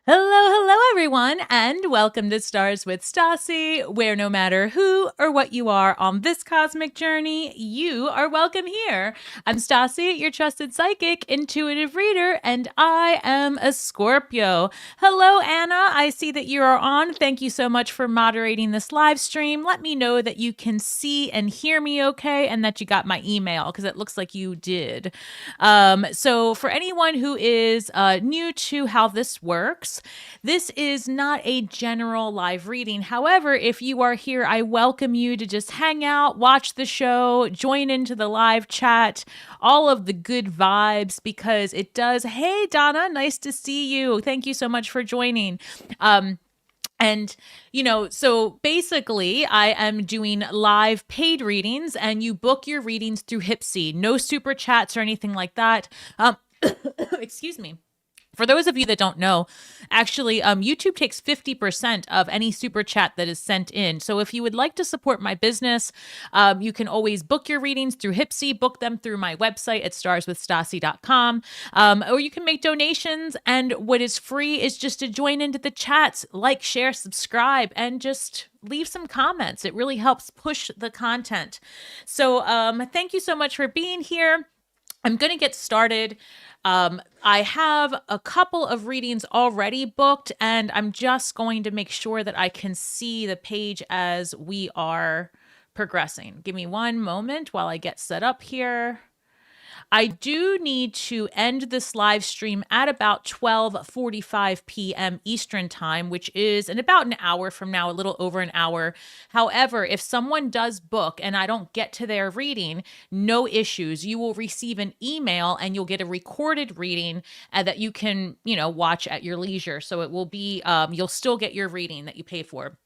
Hello, hello, everyone, and welcome to Stars with Stasi, where no matter who or what you are on this cosmic journey, you are welcome here. I'm Stasi, your trusted psychic, intuitive reader, and I am a Scorpio. Hello, Anna. I see that you are on. Thank you so much for moderating this live stream. Let me know that you can see and hear me okay, and that you got my email, because it looks like you did. So for anyone who is new to how this works, this is not a general live reading. However, if you are here, I welcome you to just hang out, watch the show, join into the live chat, all of the good vibes, because it does. Hey, Donna, nice to see you. Thank you so much for joining. And, so basically, I am doing live paid readings, and you book your readings through Hypsee. No super chats or anything like that. Excuse me. For those of you that don't know, actually, YouTube takes 50% of any super chat that is sent in. So if you would like to support my business, you can always book your readings through Hypsee, book them through my website at starswithstasi.com, or you can make donations. And what is free is just to join into the chats, like, share, subscribe, and just leave some comments. It really helps push the content. So thank you so much for being here. I'm going to get started. I have a couple of readings already booked, and I'm just going to make sure that I can see the page as we are progressing. Give me one moment while I get set up here. I do need to end this live stream at about 12:45 p.m. Eastern time, which is in about an hour from now, a little over an hour. However, if someone does book and I don't get to their reading, no issues. You will receive an email and you'll get a recorded reading that you can, watch at your leisure. So it will be, you'll still get your reading that you pay for.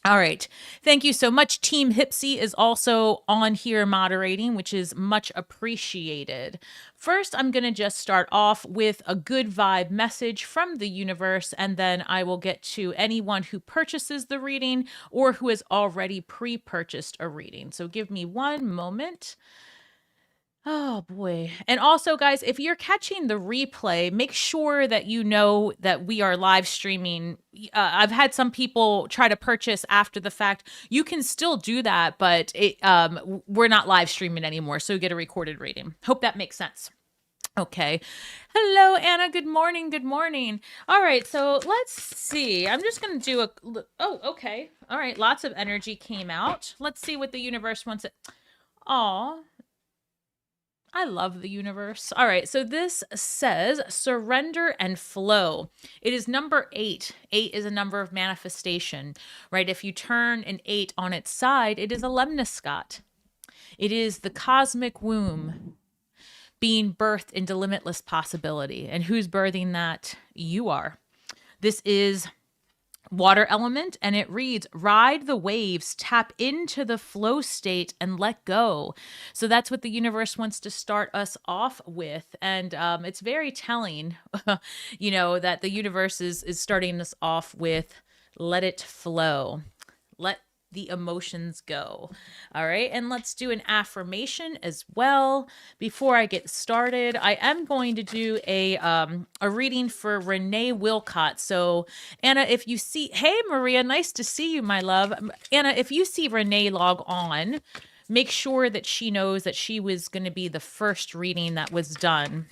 All right. Thank you so much. Team Hypsee is also on here moderating, which is much appreciated. First, I'm going to just start off with a good vibe message from the universe, and then I will get to anyone who purchases the reading or who has already pre-purchased a reading. So give me one moment. Oh boy. And also, guys, if you're catching the replay, make sure that you know that we are live streaming. I've had some people try to purchase after the fact. You can still do that, but we're not live streaming anymore, so you get a recorded reading. Hope that makes sense. Okay. Hello, Anna. Good morning. Good morning. All right. So let's see. I'm just going to do oh, okay. All right. Lots of energy came out. Let's see what the universe wants it. Aw. I love the universe. All right, so this says surrender and flow. It is number 8. 8 is a number of manifestation, right? If you turn an 8 on its side, it is a lemniscate. It is the cosmic womb being birthed into limitless possibility. And who's birthing that? You are. This is water element, and it reads, ride the waves, tap into the flow state, and let go. So that's what the universe wants to start us off with. And it's very telling, that the universe is starting us off with let it flow. Let the emotions go. All right. And let's do an affirmation as well. Before I get started, I am going to do a reading for Renee Wilcott. So Anna, if you see, hey, Maria, nice to see you, my love. Anna, if you see Renee log on, make sure that she knows that she was going to be the first reading that was done.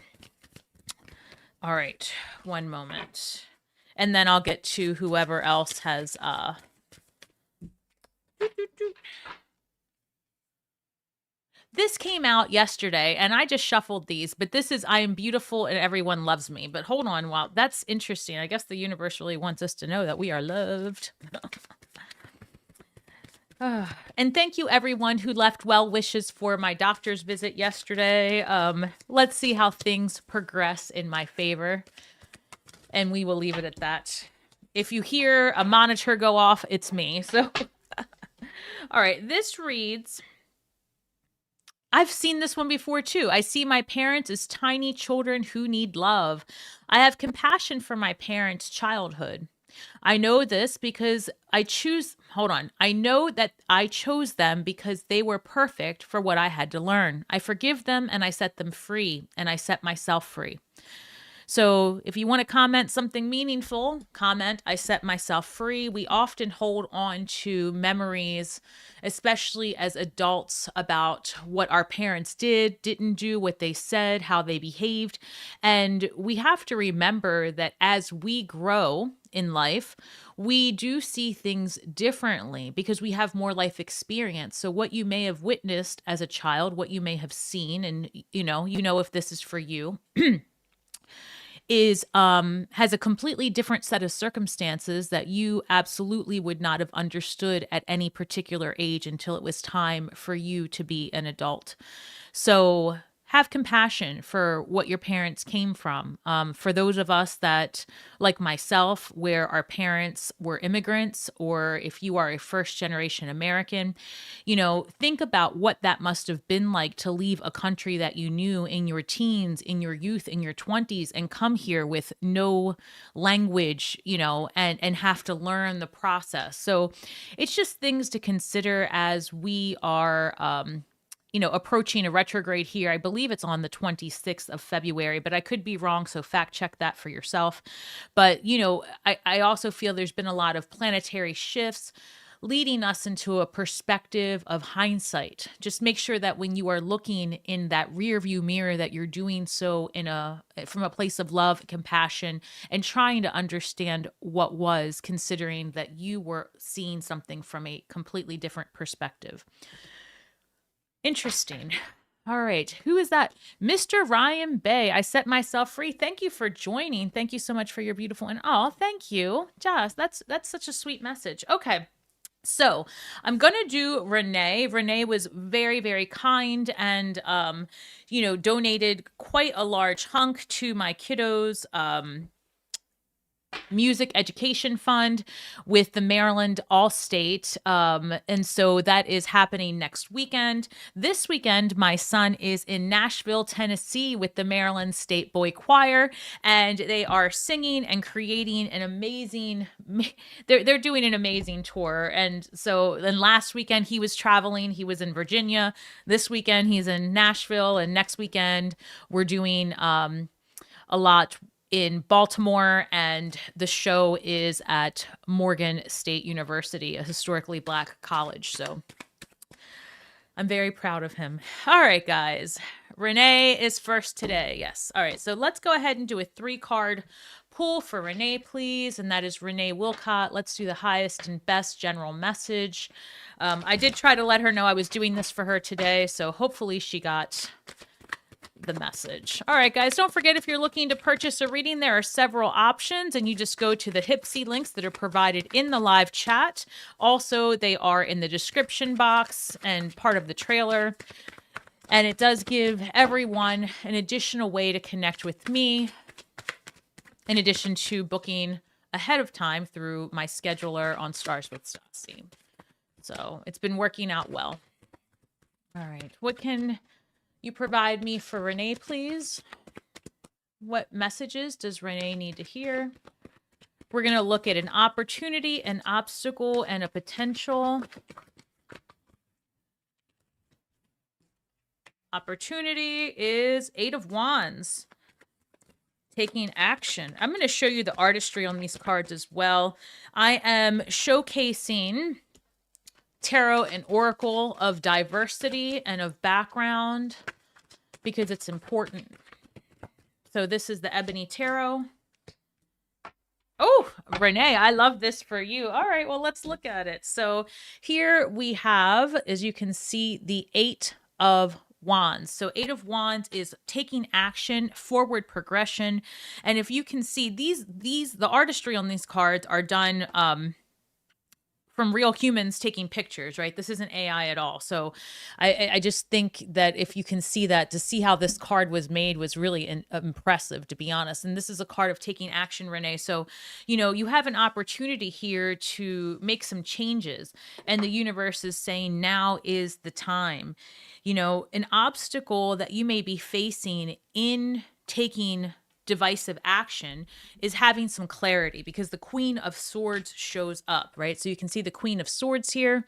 All right. One moment. And then I'll get to whoever else has, this came out yesterday, and I just shuffled these, but this is I Am Beautiful and Everyone Loves Me. But hold on, wow, that's interesting. I guess the universe really wants us to know that we are loved. And thank you, everyone who left well wishes for my doctor's visit yesterday. Let's see how things progress in my favor, and we will leave it at that. If you hear a monitor go off, it's me. So... All right, this reads, I've seen this one before too. I see my parents as tiny children who need love. I have compassion for my parents' childhood. I know this because I know that I chose them because they were perfect for what I had to learn. I forgive them and I set them free, and I set myself free. So if you want to comment something meaningful, comment, I set myself free. We often hold on to memories, especially as adults, about what our parents did, didn't do, what they said, how they behaved. And we have to remember that as we grow in life, we do see things differently because we have more life experience. So what you may have witnessed as a child, what you may have seen, and you know if this is for you, is has a completely different set of circumstances that you absolutely would not have understood at any particular age until it was time for you to be an adult. So have compassion for what your parents came from. For those of us that, like myself, where our parents were immigrants, or if you are a first generation American, think about what that must have been like to leave a country that you knew in your teens, in your youth, in your 20s, and come here with no language, and have to learn the process. So it's just things to consider as we are, approaching a retrograde here. I believe it's on the 26th of February, but I could be wrong. So fact check that for yourself. But, I also feel there's been a lot of planetary shifts leading us into a perspective of hindsight. Just make sure that when you are looking in that rear view mirror, that you're doing so from a place of love, compassion, and trying to understand what was, considering that you were seeing something from a completely different perspective. Interesting. All right. Who is that? Mr. Ryan Bay. I set myself free. Thank you for joining. Thank you so much for your beautiful thank you. Joss, that's such a sweet message. Okay. So I'm going to do Renee. Renee was very, very kind and, donated quite a large hunk to my kiddos' music education fund with the Maryland Allstate. And so that is happening next weekend. This weekend, my son is in Nashville, Tennessee with the Maryland State Boy Choir, and they are singing and creating an amazing, they're doing an amazing tour. And last weekend he was traveling, he was in Virginia. This weekend he's in Nashville, and next weekend we're doing a lot in Baltimore, and the show is at Morgan State University, a historically Black college. So I'm very proud of him. All right, guys. Renee is first today. Yes. All right. So let's go ahead and do a 3-card pull for Renee, please. And that is Renee Wilcott. Let's do the highest and best general message. I did try to let her know I was doing this for her today, so hopefully she got the message. All right, guys, don't forget, if you're looking to purchase a reading, there are several options, and you just go to the Hypsee links that are provided in the live chat. Also, they are in the description box and part of the trailer. And it does give everyone an additional way to connect with me, in addition to booking ahead of time through my scheduler on Stars with Stasi. So it's been working out well. All right, what can you provide me for Renee, please? What messages does Renee need to hear? We're going to look at an opportunity, an obstacle, and a potential. Opportunity is 8 of Wands. Taking action. I'm going to show you the artistry on these cards as well. I am showcasing tarot and oracle of diversity and of background because it's important. So this is the Ebony Tarot. Oh, Renee, I love this for you. All right, well, let's look at it. So here we have, as you can see, the 8 of Wands. So 8 of Wands is taking action, forward progression. And if you can see, the artistry on these cards are done from real humans taking pictures, right? This isn't AI at all. So I just think that if you can see that, to see how this card was made was really impressive, to be honest. And this is a card of taking action, Renee. So, you have an opportunity here to make some changes. And the universe is saying now is the time. An obstacle that you may be facing in taking divisive action is having some clarity, because the Queen of Swords shows up, right? So you can see the Queen of Swords here.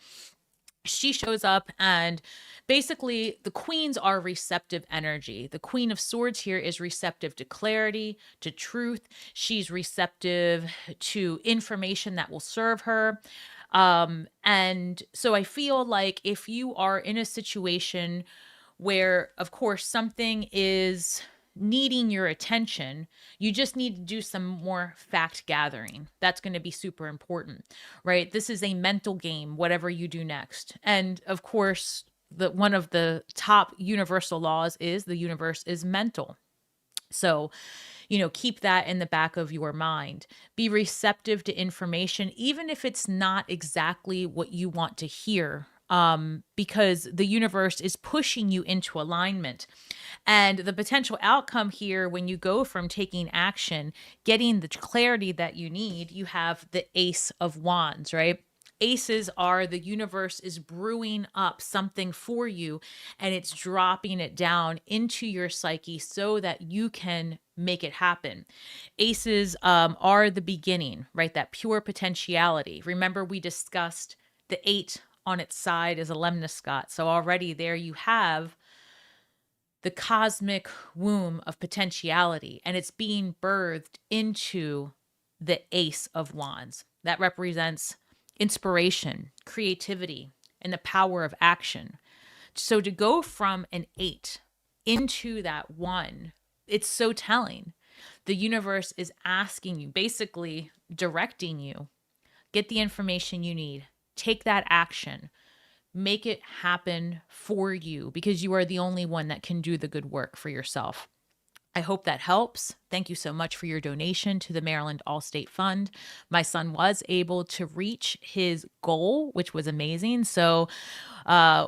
she shows up, and basically the queens are receptive energy. The Queen of Swords here is receptive to clarity, to truth. She's receptive to information that will serve her. And so I feel like if you are in a situation where, of course, something is needing your attention, you just need to do some more fact gathering. That's going to be super important, right? This is a mental game, whatever you do next. And of course, one of the top universal laws is the universe is mental. So, keep that in the back of your mind. Be receptive to information, even if it's not exactly what you want to hear, because the universe is pushing you into alignment. And the potential outcome here, when you go from taking action, getting the clarity that you need, you have the Ace of Wands, right? Aces are the universe is brewing up something for you, and it's dropping it down into your psyche so that you can make it happen. Aces are the beginning, right? That pure potentiality. Remember, we discussed the 8 on its side is a lemniscate. So already there you have the cosmic womb of potentiality, and it's being birthed into the Ace of Wands. That represents inspiration, creativity, and the power of action. So to go from an 8 into that 1, it's so telling. The universe is asking you, basically directing you, get the information you need, take that action, make it happen for you, because you are the only one that can do the good work for yourself. I hope that helps. Thank you so much for your donation to the Maryland Allstate Fund. My son was able to reach his goal, which was amazing. So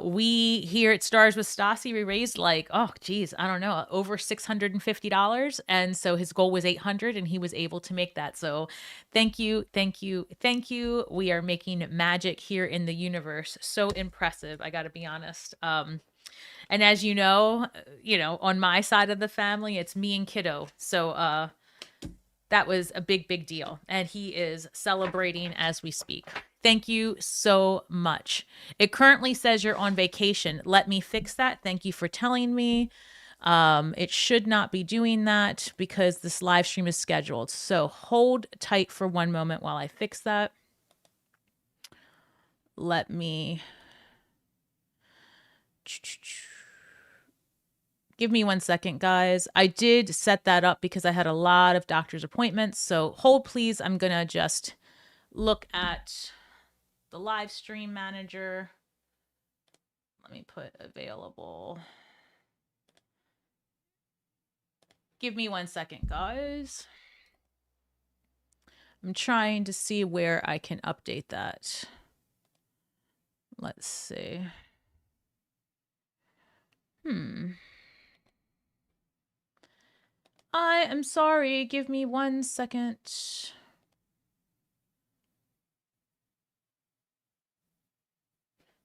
we here at Stars with Stasi, we raised over $650. And so his goal was 800, and he was able to make that. So thank you, thank you, thank you. We are making magic here in the universe. So impressive, I got to be honest. And as you know, on my side of the family, it's me and kiddo. So that was a big, big deal. And he is celebrating as we speak. Thank you so much. It currently says you're on vacation. Let me fix that. Thank you for telling me. It should not be doing that because this live stream is scheduled. So hold tight for one moment while I fix that. Let me... Give me 1 second, guys. I did set that up because I had a lot of doctor's appointments. So hold, please. I'm going to just look at the live stream manager. Let me put available. Give me 1 second, guys. I'm trying to see where I can update that. Let's see. I am sorry. Give me 1 second.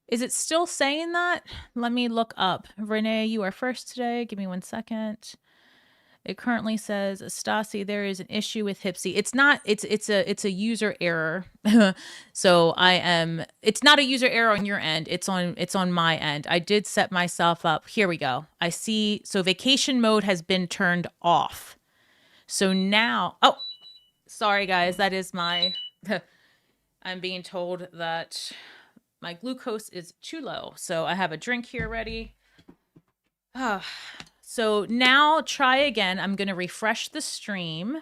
Is it still saying that? Let me look up. Renee, you are first today. Give me 1 second. It currently says, Stasi, there is an issue with Hypsee. It's not, it's a user error. So it's not a user error on your end. It's on my end. I did set myself up. Here we go. I see. So vacation mode has been turned off. So now, oh, sorry guys. That is I'm being told that my glucose is too low. So I have a drink here ready. So now try again. I'm going to refresh the stream.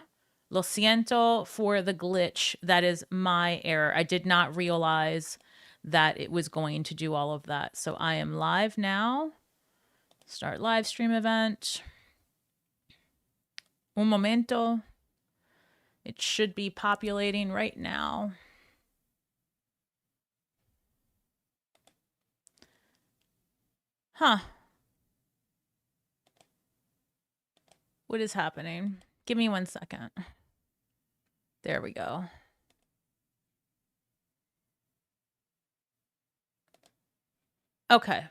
Lo siento for the glitch. That is my error. I did not realize that it was going to do all of that. So I am live now. Start live stream event. Un momento. It should be populating right now. Huh. What is happening? Give me 1 second. There we go. Okay.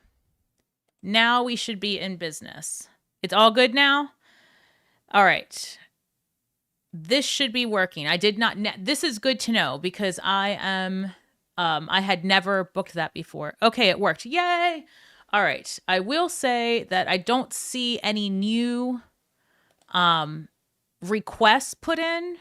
Now we should be in business. It's all good now? All right. This should be working. I did not... This is good to know because I am I had never booked that before. Okay, it worked. Yay! All right. I will say that I don't see any new requests put in.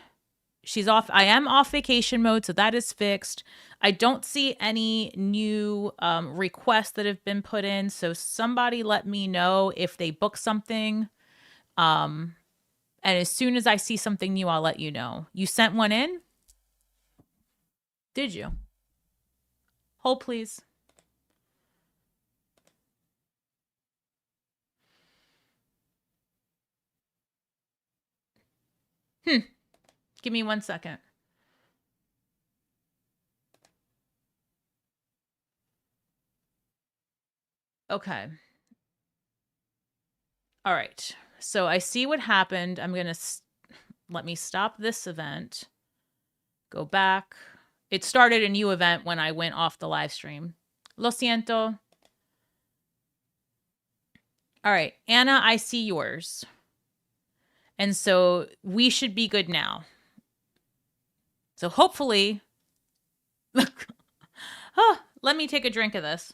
She's off. I am off vacation mode, so that is fixed. I don't see any new requests that have been put in. So somebody let me know if they book something. And as soon as I see something new, I'll let you know. You sent one in? Did you? Hold, please. Give me 1 second. Okay. All right. So I see what happened. I'm going to let me stop this event. Go back. It started a new event when I went off the live stream. Lo siento. All right. Anna, I see yours. And so we should be good now. So hopefully, let me take a drink of this.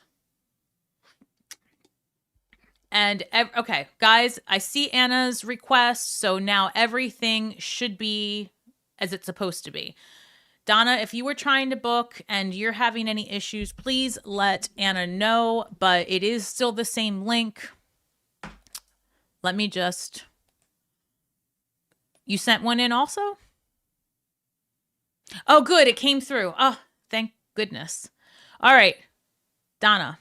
And okay, guys, I see Anna's request. So now everything should be as it's supposed to be. Donna, if you were trying to book and you're having any issues, please let Anna know. But it is still the same link. Let me just... You sent one in also? Oh, good. It came through. Oh, thank goodness. All right. Donna,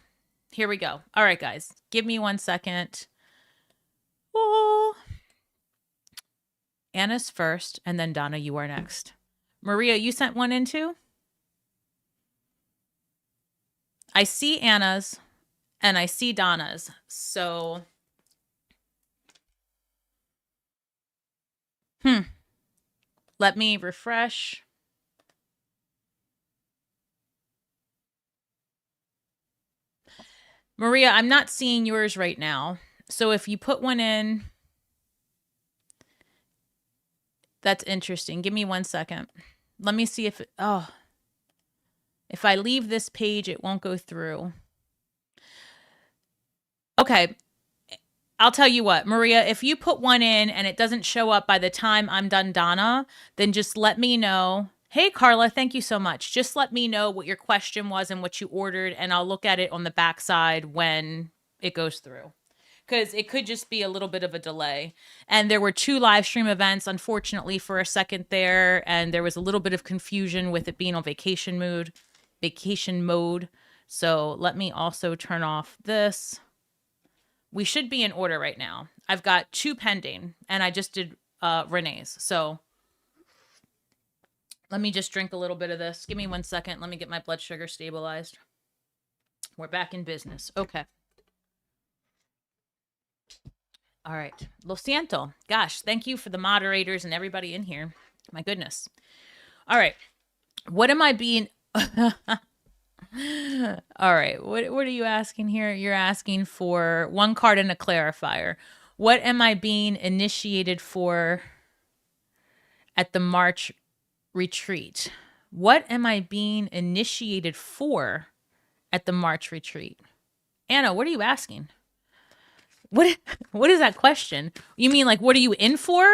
here we go. All right, guys. Give me 1 second. Oh. Anna's first, and then Donna, you are next. Maria, you sent one in too? I see Anna's, and I see Donna's. So... Let me refresh. Maria, I'm not seeing yours right now. So if you put one in, that's interesting. Give me 1 second. Let me see if if I leave this page, it won't go through. Okay. I'll tell you what, Maria, if you put one in and it doesn't show up by the time I'm done, Donna, then just let me know. Hey, Carla, thank you so much. Just let me know what your question was and what you ordered, and I'll look at it on the backside when it goes through. Because it could just be a little bit of a delay. And there were 2 live stream events, unfortunately, for a second there, and there was a little bit of confusion with it being on vacation mode. So let me also turn off this. We should be in order right now. I've got 2 pending, and I just did Renee's. So let me just drink a little bit of this. Give me 1 second. Let me get my blood sugar stabilized. We're back in business. Okay. All right. Lo siento. Gosh, thank you for the moderators and everybody in here. My goodness. All right. What am I being... All right. What are you asking here? You're asking for 1 card and a clarifier. What am I being initiated for at the March retreat? What am I being initiated for at the March retreat? Anna, what are you asking? What is that question? You mean like, what are you in for?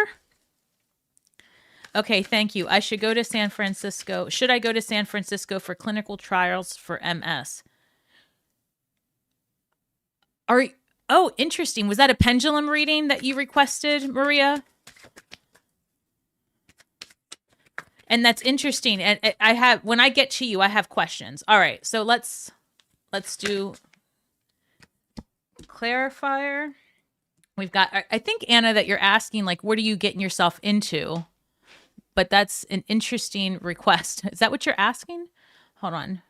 Okay, thank you. I should go to San Francisco. Should I go to San Francisco for clinical trials for MS? Oh, interesting. Was that a pendulum reading that you requested, Maria? And that's interesting. And I have, when I get to you, I have questions. All right, so let's do clarifier. We've got, I think, Anna, that you're asking, like, what are you getting yourself into? But that's an interesting request. Is that what you're asking? Hold on.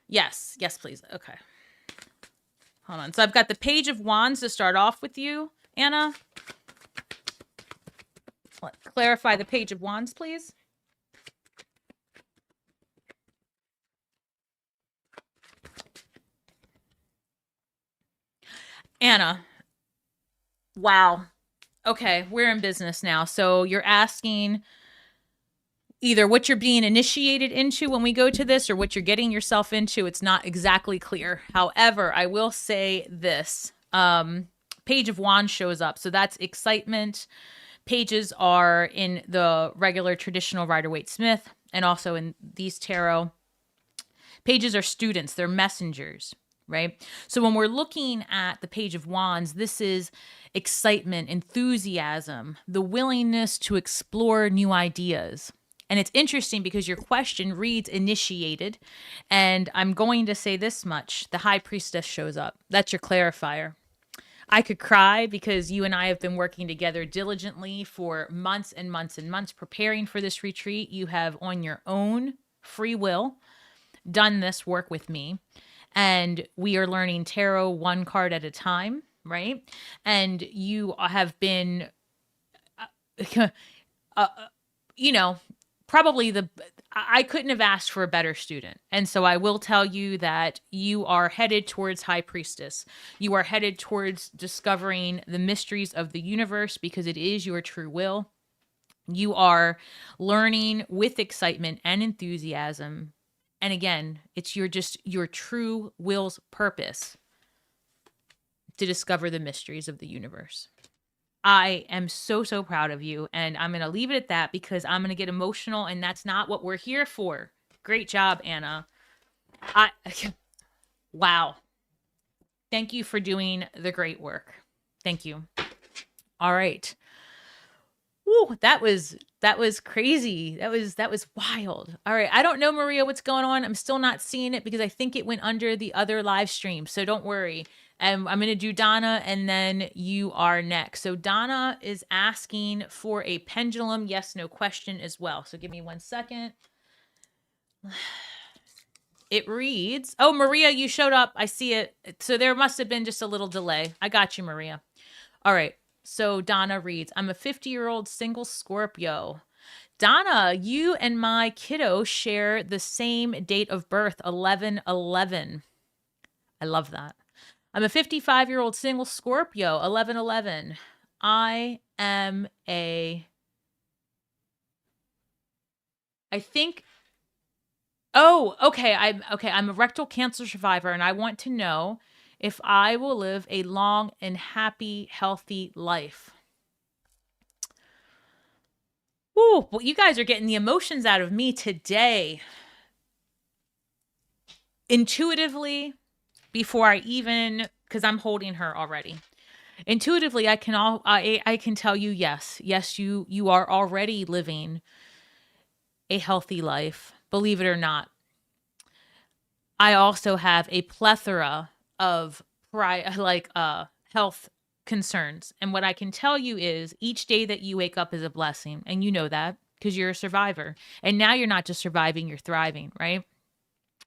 Yes, please. Okay. Hold on. So I've got the Page of Wands to start off with you, Anna. Clarify the Page of Wands, please. Anna. Wow. Okay, we're in business now. So you're asking, either what you're being initiated into when we go to this or what you're getting yourself into. It's not exactly clear. However, I will say this. Page of Wands shows up. So that's excitement. Pages are in the regular traditional Rider-Waite-Smith and also in these tarot. Pages are students. They're messengers, right? So when we're looking at the Page of Wands, this is excitement, enthusiasm, the willingness to explore new ideas. And it's interesting because your question reads initiated. And I'm going to say this much. The High Priestess shows up. That's your clarifier. I could cry because you and I have been working together diligently for months and months and months preparing for this retreat. You have, on your own free will, done this work with me. And we are learning tarot one card at a time, right? And you have been, probably I couldn't have asked for a better student. And so I will tell you that you are headed towards High Priestess. You are headed towards discovering the mysteries of the universe because it is your true will. You are learning with excitement and enthusiasm. And again, it's your true will's purpose to discover the mysteries of the universe. I am so, so proud of you. And I'm going to leave it at that because I'm going to get emotional and that's not what we're here for. Great job, Anna. Wow. Thank you for doing the great work. Thank you. All right. Woo, that was crazy. That was wild. All right. I don't know, Maria, what's going on. I'm still not seeing it because I think it went under the other live stream. So don't worry. And I'm going to do Donna and then you are next. So Donna is asking for a pendulum yes, no question as well. So give me 1 second. It reads, oh, Maria, you showed up. I see it. So there must have been just a little delay. I got you, Maria. All right. So Donna reads, I'm a 50-year-old single Scorpio. Donna, you and my kiddo share the same date of birth, 11/11. I love that. I'm a 55-year-old single Scorpio, 11/11. I think, oh, okay. I'm a rectal cancer survivor and I want to know if I will live a long and happy, healthy life. Ooh, well, you guys are getting the emotions out of me today. Intuitively, before I even, because I'm holding her already. Intuitively, I can tell you yes, you are already living a healthy life. Believe it or not. I also have a plethora of health concerns. And what I can tell you is each day that you wake up is a blessing. And you know that because you're a survivor. And now you're not just surviving, you're thriving, right?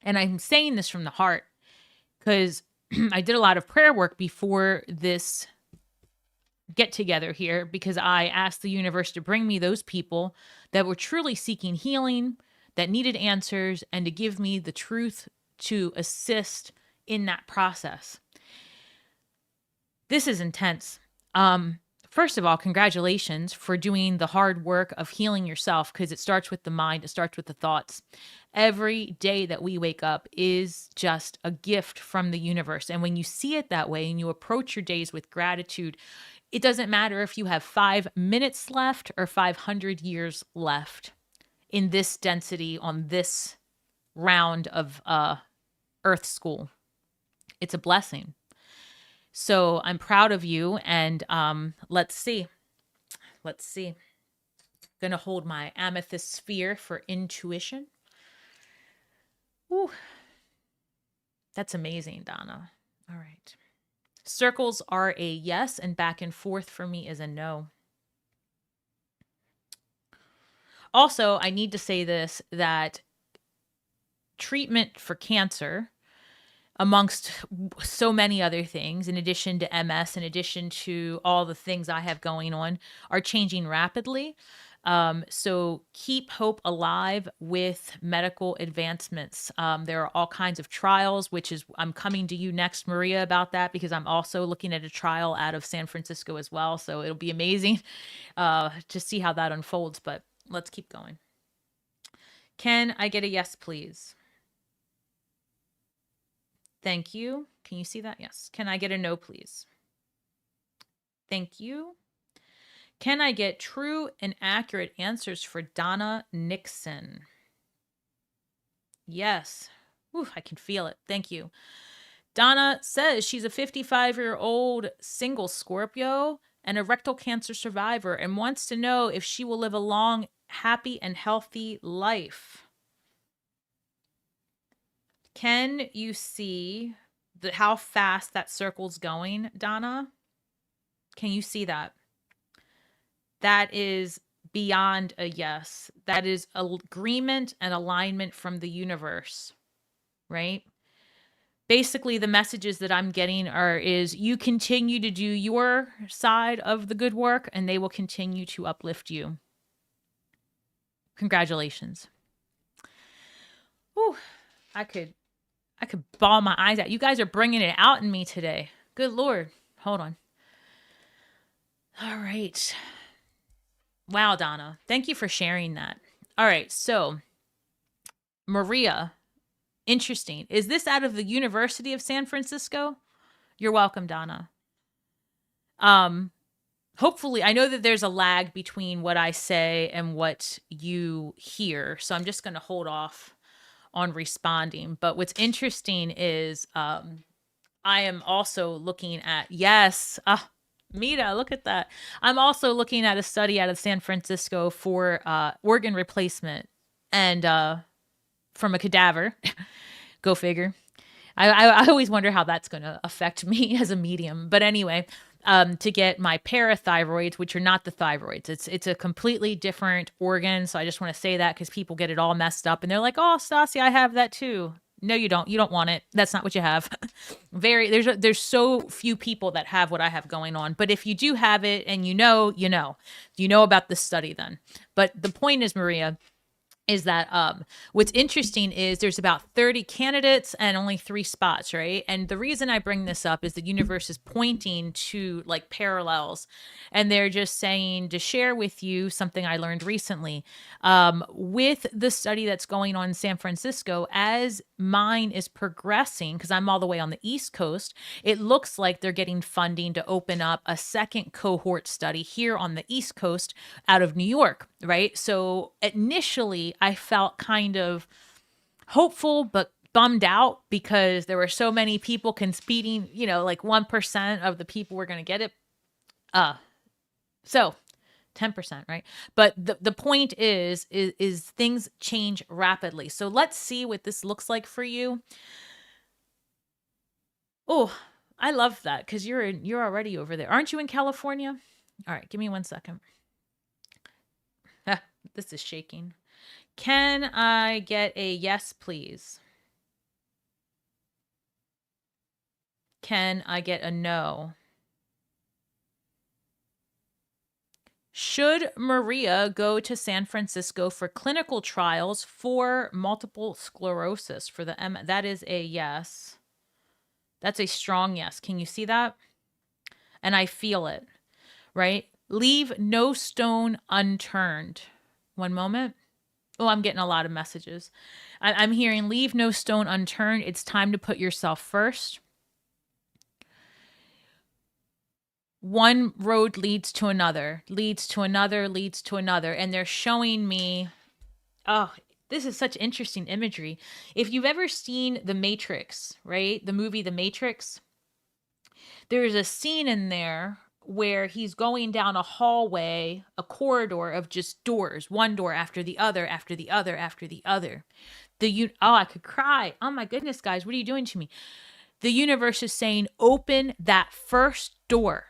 And I'm saying this from the heart because I did a lot of prayer work before this get together here because I asked the universe to bring me those people that were truly seeking healing, that needed answers, and to give me the truth to assist in that process. This is intense. First of all, congratulations for doing the hard work of healing yourself because it starts with the mind. It starts with the thoughts. Every day that we wake up is just a gift from the universe. And when you see it that way and you approach your days with gratitude, it doesn't matter if you have 5 minutes left or 500 years left in this density on this round of Earth school. It's a blessing. So I'm proud of you. And let's see. Gonna hold my amethyst sphere for intuition. Ooh. That's amazing, Donna. All right. Circles are a yes, and back and forth for me is a no. Also, I need to say this, that treatment for cancer, amongst so many other things, in addition to MS, in addition to all the things I have going on, are changing rapidly. So keep hope alive with medical advancements. There are all kinds of trials, which is, I'm coming to you next, Maria, about that, because I'm also looking at a trial out of San Francisco as well. So it'll be amazing to see how that unfolds, but let's keep going. Can I get a yes, please? Thank you. Can you see that? Yes. Can I get a no, please? Thank you. Can I get true and accurate answers for Donna Nixon? Yes. Ooh, I can feel it. Thank you. Donna says she's a 55-year-old single Scorpio and a rectal cancer survivor and wants to know if she will live a long, happy, and healthy life. Can you see how fast that circle's going, Donna? Can you see that? That is beyond a yes. That is agreement and alignment from the universe, right? Basically, the messages that I'm getting is you continue to do your side of the good work and they will continue to uplift you. Congratulations. Ooh, I could bawl my eyes out. You guys are bringing it out in me today. Good Lord. Hold on. All right. Wow, Donna. Thank you for sharing that. All right. So, Maria, interesting. Is this out of the University of San Francisco? You're welcome, Donna. Hopefully, I know that there's a lag between what I say and what you hear. So I'm just going to hold off on responding. But what's interesting is I am also looking at, yes, Mita, look at that. I'm also looking at a study out of San Francisco for organ replacement and from a cadaver. Go figure. I always wonder how that's going to affect me as a medium. But anyway, to get my parathyroids, which are not the thyroids. It's a completely different organ. So I just want to say that because people get it all messed up and they're like, oh, Stasi, I have that too. No, you don't. You don't want it. That's not what you have. There's so few people that have what I have going on. But if you do have it and you know about this study then. But the point is, Maria, is that what's interesting is there's about 30 candidates and only 3 spots, right? And the reason I bring this up is the universe is pointing to like parallels, and they're just saying to share with you something I learned recently with the study that's going on in San Francisco. As mine is progressing, because I'm all the way on the East Coast, it looks like they're getting funding to open up a second cohort study here on the East Coast out of New York, right? So initially I felt kind of hopeful, but bummed out because there were so many people competing, like 1% of the people were going to get it. So 10%, right? But the point is things change rapidly. So let's see what this looks like for you. Oh, I love that because you're already over there. Aren't you in California? All right, give me 1 second. This is shaking. Can I get a yes, please? Can I get a no? Should Maria go to San Francisco for clinical trials for multiple sclerosis for the M? That is a yes. That's a strong yes. Can you see that? And I feel it, right? Leave no stone unturned. One moment. Oh, I'm getting a lot of messages. I'm hearing leave no stone unturned. It's time to put yourself first. One road leads to another, leads to another, leads to another. And they're showing me, oh, this is such interesting imagery. If you've ever seen The Matrix, right? The movie The Matrix, there's a scene in there where he's going down a hallway, a corridor of just doors, one door after the other, after the other, after the other. I could cry. Oh my goodness, guys, what are you doing to me? The universe is saying, open that first door.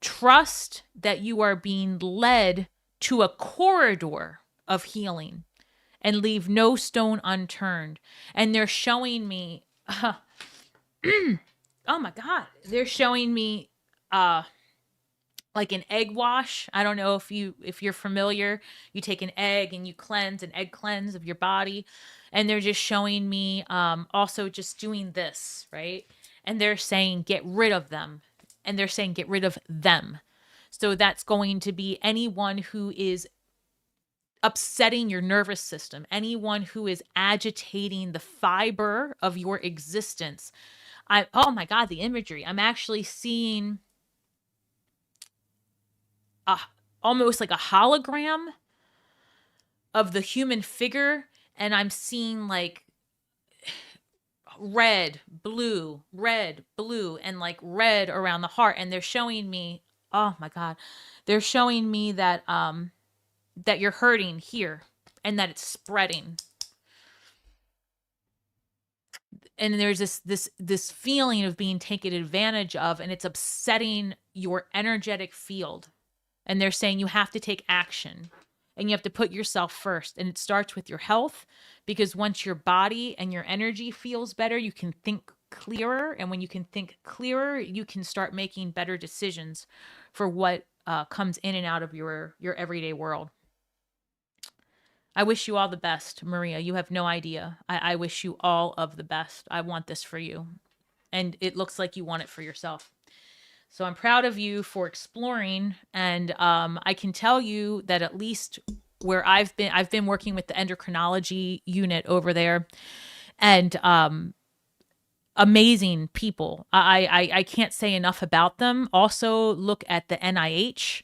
Trust that you are being led to a corridor of healing and leave no stone unturned. And they're showing me, oh my God, they're showing me like an egg wash. I don't know if you're familiar. You take an egg and you cleanse, an egg cleanse of your body. And they're just showing me also just doing this, right? And they're saying, get rid of them. And they're saying, get rid of them. So that's going to be anyone who is upsetting your nervous system, anyone who is agitating the fiber of your existence. Oh my God, the imagery. I'm actually seeing a, almost like a hologram of the human figure, and I'm seeing like red, blue, and like red around the heart. And they're showing me, oh my God, they're showing me that that you're hurting here and that it's spreading. And there's this feeling of being taken advantage of, and it's upsetting your energetic field. And they're saying you have to take action and you have to put yourself first. And it starts with your health, because once your body and your energy feels better, you can think clearer. And when you can think clearer, you can start making better decisions for what comes in and out of your everyday world. I wish you all the best, Maria. You have no idea. I wish you all of the best. I want this for you. And it looks like you want it for yourself. So I'm proud of you for exploring. And I can tell you that at least where I've been working with the endocrinology unit over there, and amazing people. I can't say enough about them. Also look at the NIH.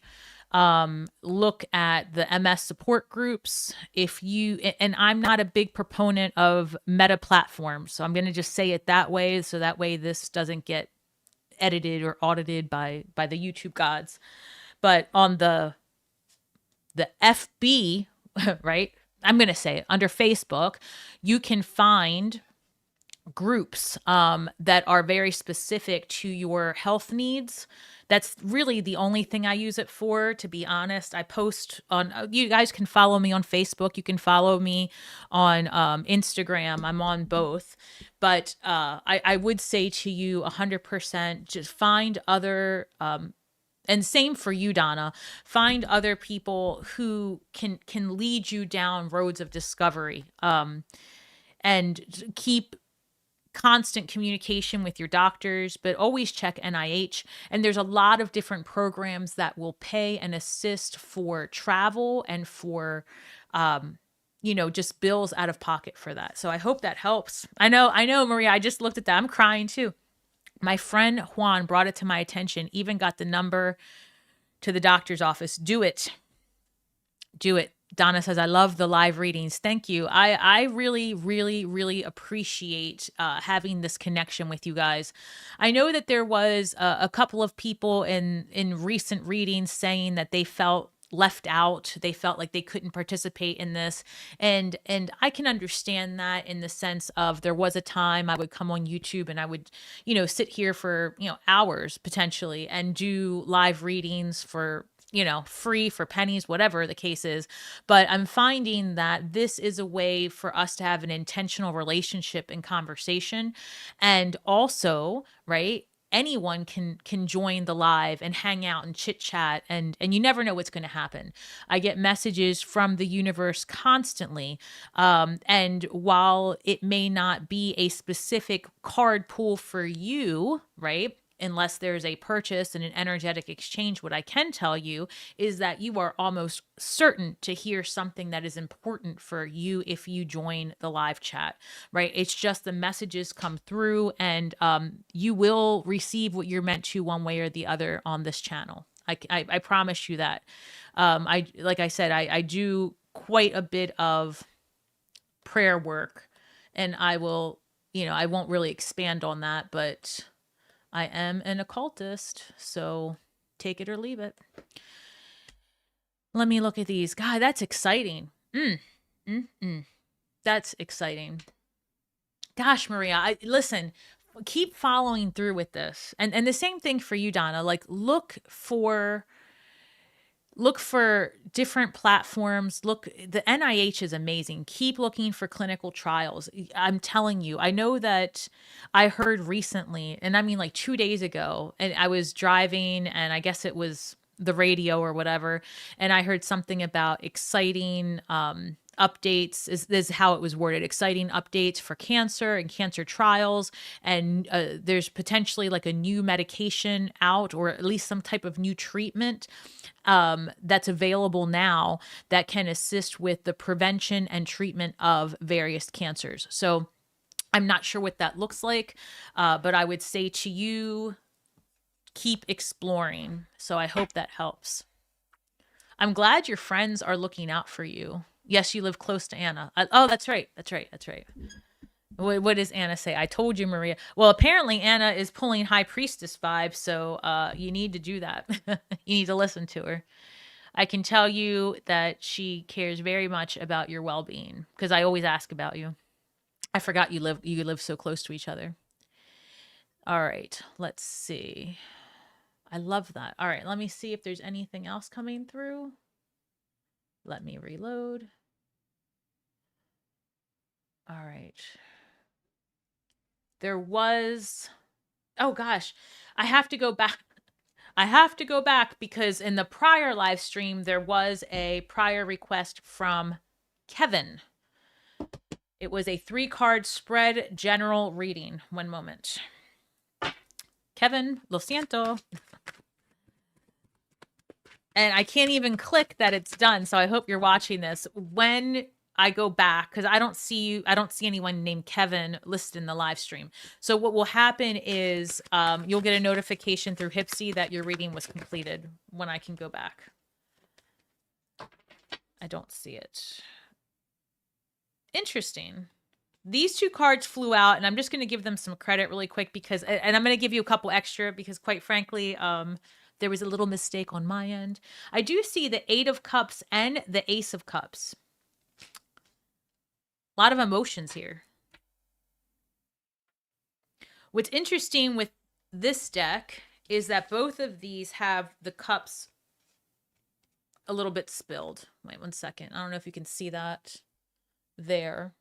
Look at the MS support groups. And I'm not a big proponent of meta platforms, so I'm going to just say it that way, so that way this doesn't get edited or audited by the YouTube gods. But on the FB, right? I'm going to say it, under Facebook, you can find groups that are very specific to your health needs. That's really the only thing I use it for, to be honest. I post on, you guys can follow me on Facebook. You can follow me on Instagram. I'm on both. But I would say to you 100%, just find other, and same for you, Donna, find other people who can lead you down roads of discovery, and keep constant communication with your doctors, but always check NIH. And there's a lot of different programs that will pay and assist for travel and for, just bills out of pocket for that. So I hope that helps. I know, Maria, I just looked at that. I'm crying too. My friend Juan brought it to my attention, even got the number to the doctor's office. Do it. Donna says, I love the live readings. Thank you. I really, really, really appreciate having this connection with you guys. I know that there was a couple of people in recent readings saying that they felt left out. They felt like they couldn't participate in this. And I can understand that, in the sense of, there was a time I would come on YouTube and I would, sit here for, hours potentially and do live readings for, free, for pennies, whatever the case is. But I'm finding that this is a way for us to have an intentional relationship and conversation. And also, right, anyone can join the live and hang out and chit chat, and you never know what's going to happen. I get messages from the universe constantly. And while it may not be a specific card pool for you, right, unless there's a purchase and an energetic exchange, what I can tell you is that you are almost certain to hear something that is important for you if you join the live chat, right? It's just the messages come through, and you will receive what you're meant to, one way or the other, on this channel. I promise you that. Like I said, I do quite a bit of prayer work, and I will, I won't really expand on that, but I am an occultist, so take it or leave it. Let me look at these. God, that's exciting. That's exciting. Gosh, Maria, listen, keep following through with this. And the same thing for you, Donna. Like, look for different platforms. The NIH is amazing. Keep looking for clinical trials. I'm telling you, I know that I heard recently, and I mean like 2 days ago, and I was driving, and I guess it was the radio or whatever, and I heard something about exciting updates. Is how it was worded. Exciting updates for cancer and cancer trials, and there's potentially like a new medication out, or at least some type of new treatment that's available now that can assist with the prevention and treatment of various cancers. So I'm not sure what that looks like, but I would say to you, keep exploring. So I hope that helps. I'm glad your friends are looking out for you. Yes, you live close to Anna. Oh, that's right. That's right. That's right. What does Anna say? I told you, Maria. Well, apparently Anna is pulling High Priestess vibes, so you need to do that. You need to listen to her. I can tell you that she cares very much about your well-being, because I always ask about you. I forgot you live so close to each other. All right, let's see. I love that. All right, let me see if there's anything else coming through. Let me reload. All right. There was, oh gosh, I have to go back. I have to go back because in the prior live stream, there was a prior request from Kevin. It was a 3-card spread general reading. One moment. Kevin, lo siento. And I can't even click that it's done, so I hope you're watching this. When I go back, because I don't see anyone named Kevin listed in the live stream. So what will happen is you'll get a notification through Hypsee that your reading was completed when I can go back. I don't see it. Interesting. These 2 cards flew out, and I'm just going to give them some credit really quick because, and I'm going to give you a couple extra because, quite frankly, there was a little mistake on my end. I do see the 8 of Cups and the Ace of Cups. A lot of emotions here. What's interesting with this deck is that both of these have the cups a little bit spilled. Wait 1 second. I don't know if you can see that there.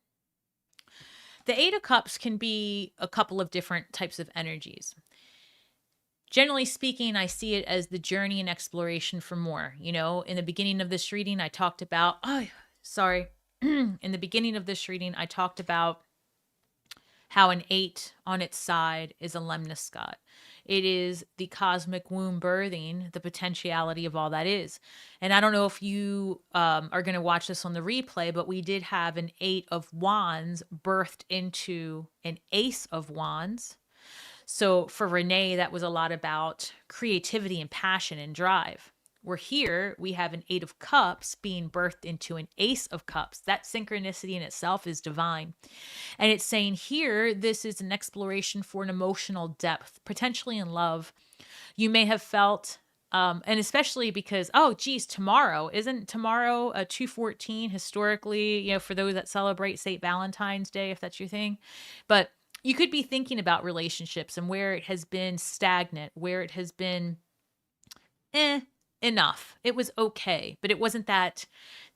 The 8 of Cups can be a couple of different types of energies. Generally speaking, I see it as the journey and exploration for more. You know, in the beginning of this reading, I talked about, in the beginning of this reading, I talked about how an 8 on its side is a lemniscate. It is the cosmic womb birthing the potentiality of all that is. And I don't know if you are going to watch this on the replay, but we did have an 8 of Wands birthed into an Ace of Wands. So for Renee, that was a lot about creativity and passion and drive. Where here we have an 8 of Cups being birthed into an Ace of Cups. That synchronicity in itself is divine. And it's saying here, this is an exploration for an emotional depth, potentially in love. You may have felt, and especially because, oh, geez, tomorrow, isn't tomorrow a 2/14 historically, you know, for those that celebrate St. Valentine's Day, if that's your thing. But you could be thinking about relationships and where it has been stagnant, where it has been, enough. It was okay, but it wasn't that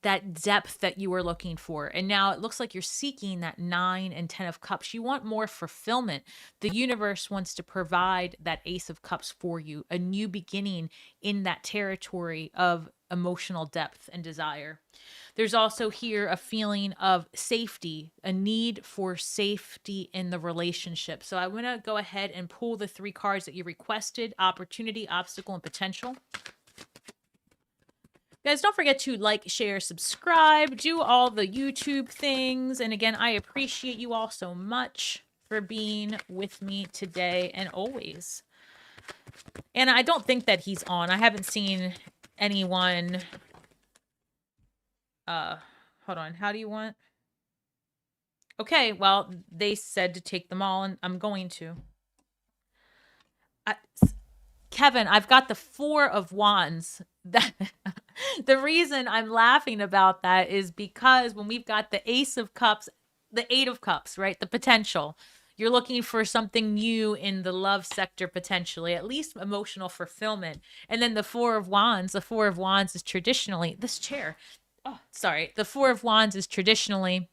depth that you were looking for. And now it looks like you're seeking that 9 and 10 of Cups. You want more fulfillment. The universe wants to provide that Ace of Cups for you, a new beginning in that territory of emotional depth and desire. There's also here a feeling of safety, a need for safety in the relationship. So I want to go ahead and pull the 3 cards that you requested: opportunity, obstacle, and potential. Guys, don't forget to like, share, subscribe, do all the YouTube things. And again, I appreciate you all so much for being with me today and always. And I don't think that he's on. I haven't seen anyone. Hold on. How do you want? Okay, well, they said to take them all, and I'm going to. Kevin, I've got the 4 of Wands. The reason I'm laughing about that is because when we've got the Ace of Cups, the 8 of Cups, right? The potential. You're looking for something new in the love sector, potentially, at least emotional fulfillment. And then the 4 of Wands. The 4 of Wands is traditionally, this chair. Oh, sorry. The 4 of Wands is traditionally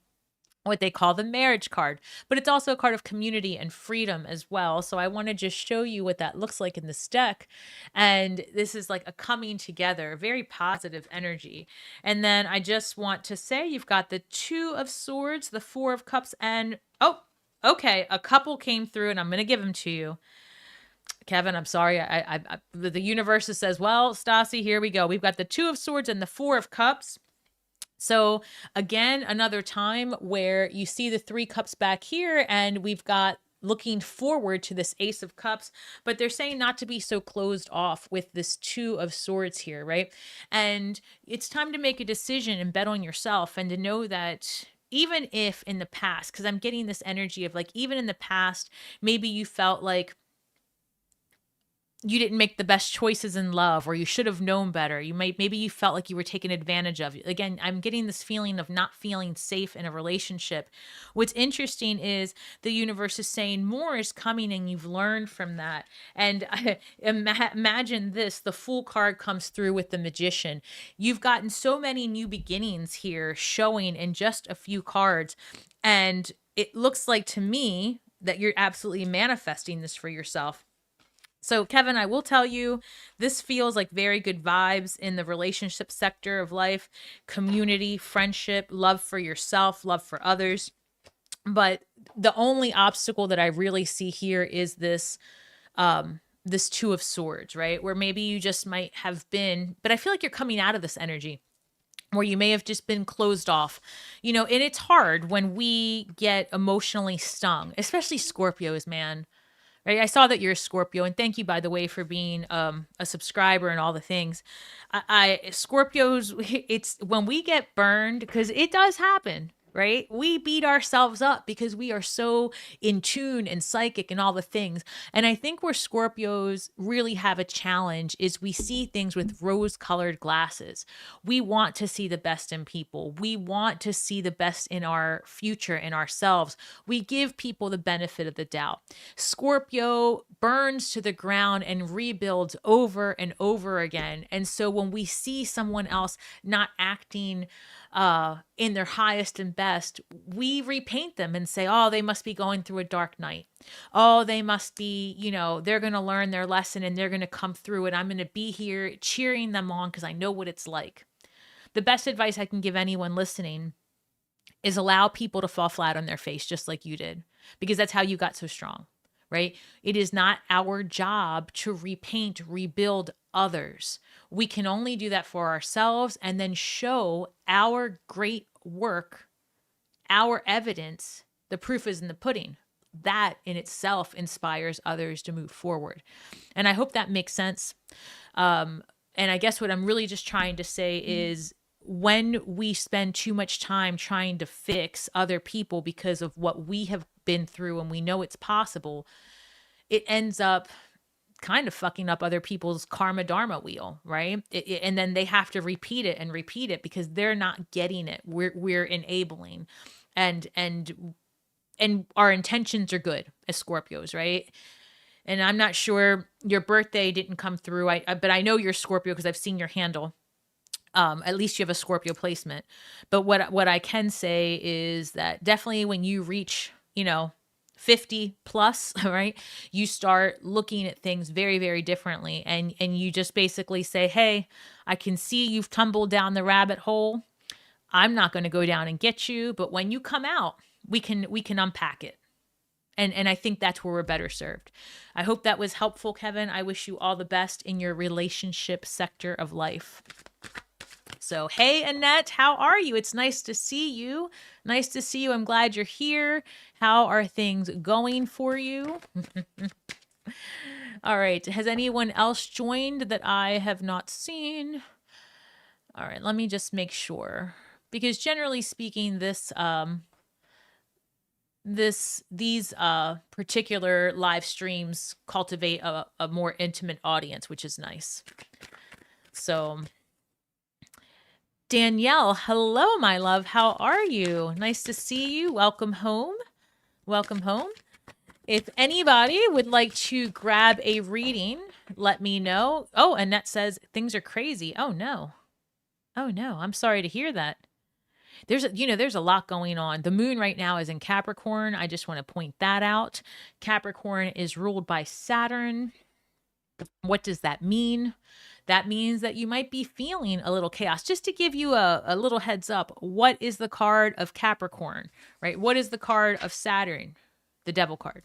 what they call the marriage card, but it's also a card of community and freedom as well. So I want to just show you what that looks like in this deck. And this is like a coming together, very positive energy. And then I just want to say you've got the Two of Swords, the Four of Cups, and oh, okay, a couple came through and I'm going to give them to you. Kevin, I'm sorry. The universe says, well, Stasi, here we go. We've got the Two of Swords and the Four of Cups. So again, another time where you see the Three Cups back here and we've got looking forward to this Ace of Cups, but they're saying not to be so closed off with this Two of Swords here, right? And it's time to make a decision and bet on yourself and to know that even if in the past, because I'm getting this energy of like, even in the past, maybe you felt like you didn't make the best choices in love, or you should have known better. Maybe you felt like you were taken advantage of. Again, I'm getting this feeling of not feeling safe in a relationship. What's interesting is the universe is saying more is coming and you've learned from that. And imagine this, the Fool card comes through with the Magician. You've gotten so many new beginnings here showing in just a few cards. And it looks like to me that you're absolutely manifesting this for yourself. So, Kevin, I will tell you, this feels like very good vibes in the relationship sector of life, community, friendship, love for yourself, love for others. But the only obstacle that I really see here is this Two of Swords, right? Where maybe you just might have been, but I feel like you're coming out of this energy where you may have just been closed off, and it's hard when we get emotionally stung, especially Scorpios, man. Right? I saw that you're a Scorpio, and thank you, by the way, for being a subscriber and all the things. Scorpios, it's when we get burned, because it does happen, right? We beat ourselves up because we are so in tune and psychic and all the things. And I think where Scorpios really have a challenge is we see things with rose-colored glasses. We want to see the best in people. We want to see the best in our future, in ourselves. We give people the benefit of the doubt. Scorpio burns to the ground and rebuilds over and over again. And so when we see someone else not acting in their highest and best, we repaint them and say, oh, they must be going through a dark night. Oh, they must be, they're going to learn their lesson and they're going to come through, and I'm going to be here cheering them on because I know what it's like. The best advice I can give anyone listening is allow people to fall flat on their face just like you did, because that's how you got so strong, right? It is not our job to repaint, rebuild others. We can only do that for ourselves and then show our great work, our evidence. The proof is in the pudding. That in itself inspires others to move forward. And I hope that makes sense. And I guess what I'm really just trying to say is when we spend too much time trying to fix other people because of what we have been through and we know it's possible, it ends up kind of fucking up other people's karma dharma wheel, right? And then they have to repeat it because they're not getting it. We're enabling, and our intentions are good as Scorpios, right? And I'm not sure your birthday didn't come through, but I know you're Scorpio because I've seen your handle. At least you have a Scorpio placement. But what I can say is that definitely when you reach, 50 plus, right, you start looking at things very, very differently. And you just basically say, hey, I can see you've tumbled down the rabbit hole. I'm not going to go down and get you. But when you come out, we can unpack it. And I think that's where we're better served. I hope that was helpful, Kevin. I wish you all the best in your relationship sector of life. So, hey, Annette, how are you? It's nice to see you. Nice to see you. I'm glad you're here. How are things going for you? All right. Has anyone else joined that I have not seen? All right. Let me just make sure. Because generally speaking, these particular live streams cultivate a more intimate audience, which is nice. So... Danielle, hello, my love. How are you? Nice to see you. Welcome home. Welcome home. If anybody would like to grab a reading, let me know. Oh, Annette says things are crazy. Oh, no. Oh, no. I'm sorry to hear that. there's a lot going on. The moon right now is in Capricorn. I just want to point that out. Capricorn is ruled by Saturn. What does that mean? That means that you might be feeling a little chaos. Just to give you a little heads up, what is the card of Capricorn, right? What is the card of Saturn? The devil card.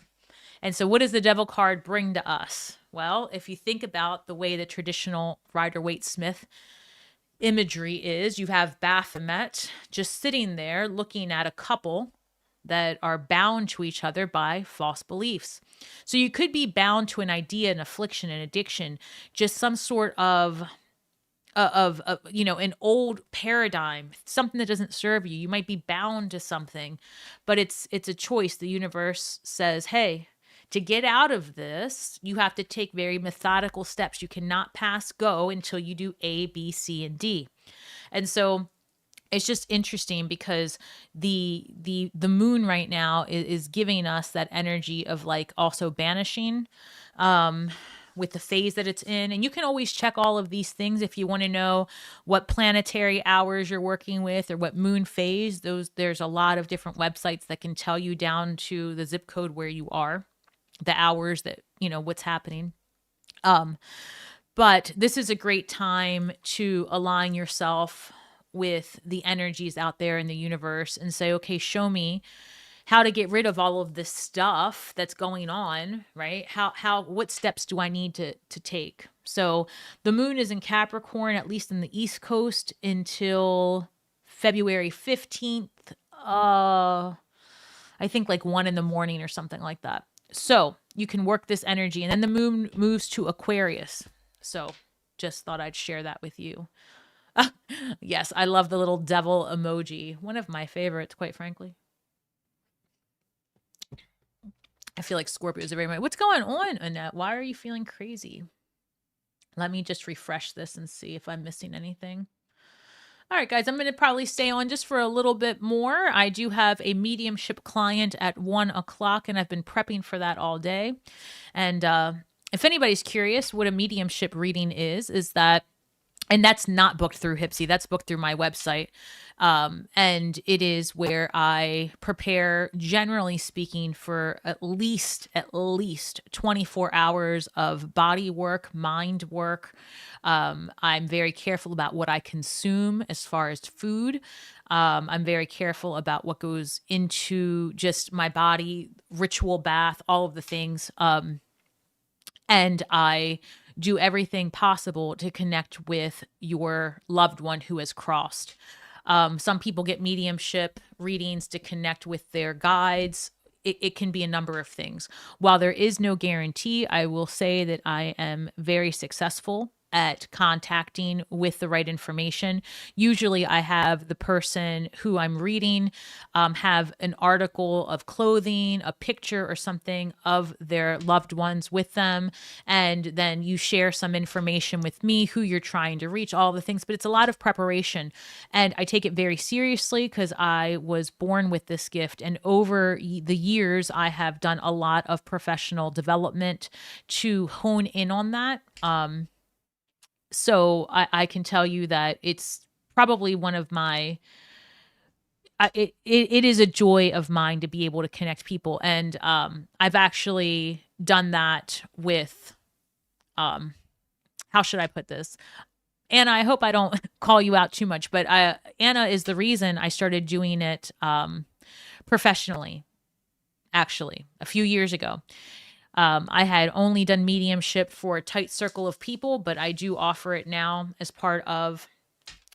And so what does the devil card bring to us? Well, if you think about the way the traditional Rider-Waite-Smith imagery is, you have Baphomet just sitting there looking at a couple that are bound to each other by false beliefs. So you could be bound to an idea, an affliction, an addiction, just some sort of an old paradigm, something that doesn't serve you. You might be bound to something, but it's a choice. The universe says, hey, to get out of this, you have to take very methodical steps. You cannot pass go until you do A, B, C, and D. And so it's just interesting because the moon right now is giving us that energy of like also banishing with the phase that it's in. And you can always check all of these things if you want to know what planetary hours you're working with or what moon phase. There's a lot of different websites that can tell you down to the zip code where you are, the hours that, what's happening. But this is a great time to align yourself with the energies out there in the universe and say, okay, show me how to get rid of all of this stuff that's going on, right? What steps do I need to take? So the moon is in Capricorn, at least in the East Coast, until February 15th. I think like 1 a.m. or something like that. So you can work this energy, and then the moon moves to Aquarius. So just thought I'd share that with you. Yes, I love the little devil emoji. One of my favorites, quite frankly. I feel like Scorpios are very much. What's going on, Annette? Why are you feeling crazy? Let me just refresh this and see if I'm missing anything. All right, guys, I'm going to probably stay on just for a little bit more. I do have a mediumship client at 1 o'clock, and I've been prepping for that all day. And if anybody's curious what a mediumship reading is that, and that's not booked through Hypsee, that's booked through my website. And it is where I prepare, generally speaking, for at least 24 hours of body work, mind work. I'm very careful about what I consume as far as food. I'm very careful about what goes into just my body, ritual bath, all of the things. And I do everything possible to connect with your loved one who has crossed. Some people get mediumship readings to connect with their guides. It can be a number of things. While there is no guarantee, I will say that I am very successful at contacting with the right information. Usually I have the person who I'm reading have an article of clothing, a picture or something of their loved ones with them. And then you share some information with me, who you're trying to reach, all the things, but it's a lot of preparation. And I take it very seriously because I was born with this gift. And over the years, I have done a lot of professional development to hone in on that. So I can tell you that it's probably one of my, it is a joy of mine to be able to connect people. And I've actually done that with, how should I put this? Anna, I hope I don't call you out too much, but Anna is the reason I started doing it professionally, actually, a few years ago. I had only done mediumship for a tight circle of people, but I do offer it now as part of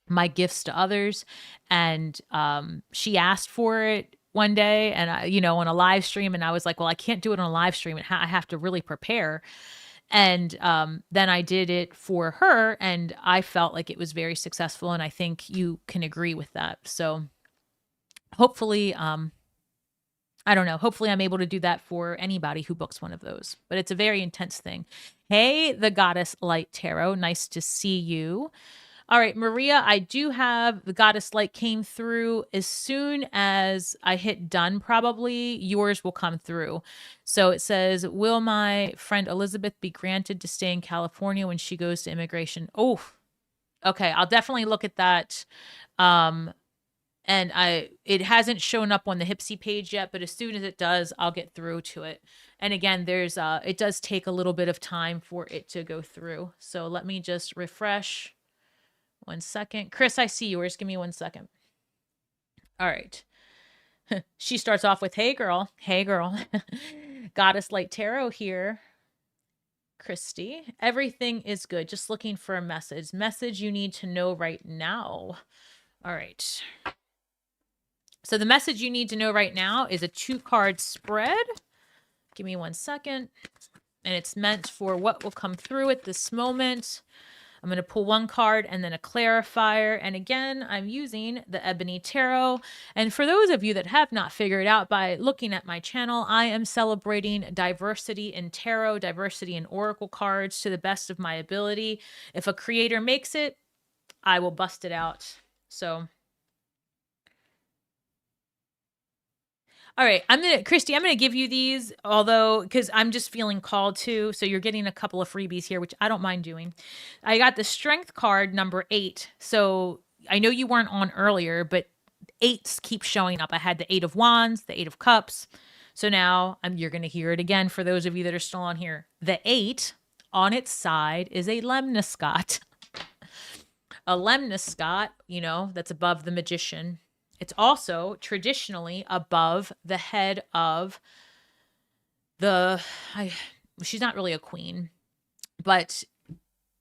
my gifts to others. And she asked for it one day and on a live stream. And I was like, well, I can't do it on a live stream. I have to really prepare. And then I did it for her and I felt like it was very successful. And I think you can agree with that. So hopefully, I don't know. Hopefully I'm able to do that for anybody who books one of those, but it's a very intense thing. Hey, the Goddess Light Tarot. Nice to see you. All right, Maria, I do have the Goddess Light came through. As soon as I hit done, probably yours will come through. So it says, will my friend Elizabeth be granted to stay in California when she goes to immigration? Oh, okay. I'll definitely look at that. And it hasn't shown up on the Hypsee page yet, but as soon as it does, I'll get through to it. And again, it does take a little bit of time for it to go through. So let me just refresh 1 second. Chris, I see yours. Give me 1 second. All right. She starts off with, hey girl, Goddess Light Tarot here. Christy, everything is good. Just looking for a message you need to know right now. All right. So the message you need to know right now is a 2-card spread. Give me 1 second. And it's meant for what will come through at this moment. I'm going to pull 1 card and then a clarifier. And again, I'm using the Ebony Tarot. And for those of you that have not figured out by looking at my channel, I am celebrating diversity in tarot, diversity in oracle cards to the best of my ability. If a creator makes it, I will bust it out. So... all right, Christy, I'm going to give you these, although, because I'm just feeling called to, so you're getting a couple of freebies here, which I don't mind doing. I got the Strength card, number 8. So I know you weren't on earlier, but 8s keep showing up. I had the 8 of Wands, the 8 of Cups. So now you're going to hear it again for those of you that are still on here. The 8 on its side is a lemniscate. A lemniscate, you know, that's above the magician. It's also traditionally above the head of she's not really a queen, but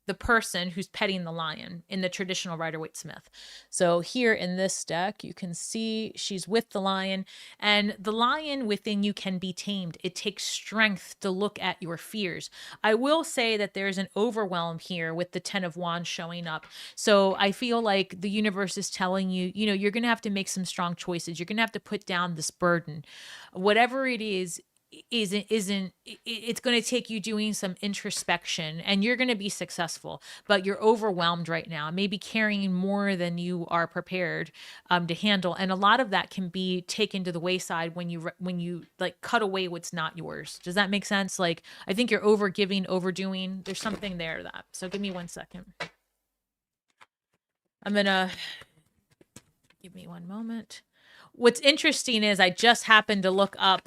the person who's petting the lion in the traditional Rider-Waite-Smith. So here in this deck, you can see she's with the lion, and the lion within you can be tamed. It takes strength to look at your fears. I will say that there's an overwhelm here with the 10 of Wands showing up. So I feel like the universe is telling you, you know, you're going to have to make some strong choices. You're going to have to put down this burden. Whatever it is, it's going to take you doing some introspection, and you're going to be successful, but you're overwhelmed right now, maybe carrying more than you are prepared to handle. And a lot of that can be taken to the wayside when you like cut away what's not yours. Does that make sense? Like, I think you're overgiving, overdoing. There's something there that. So give me 1 second. Give me 1 moment. What's interesting is I just happened to look up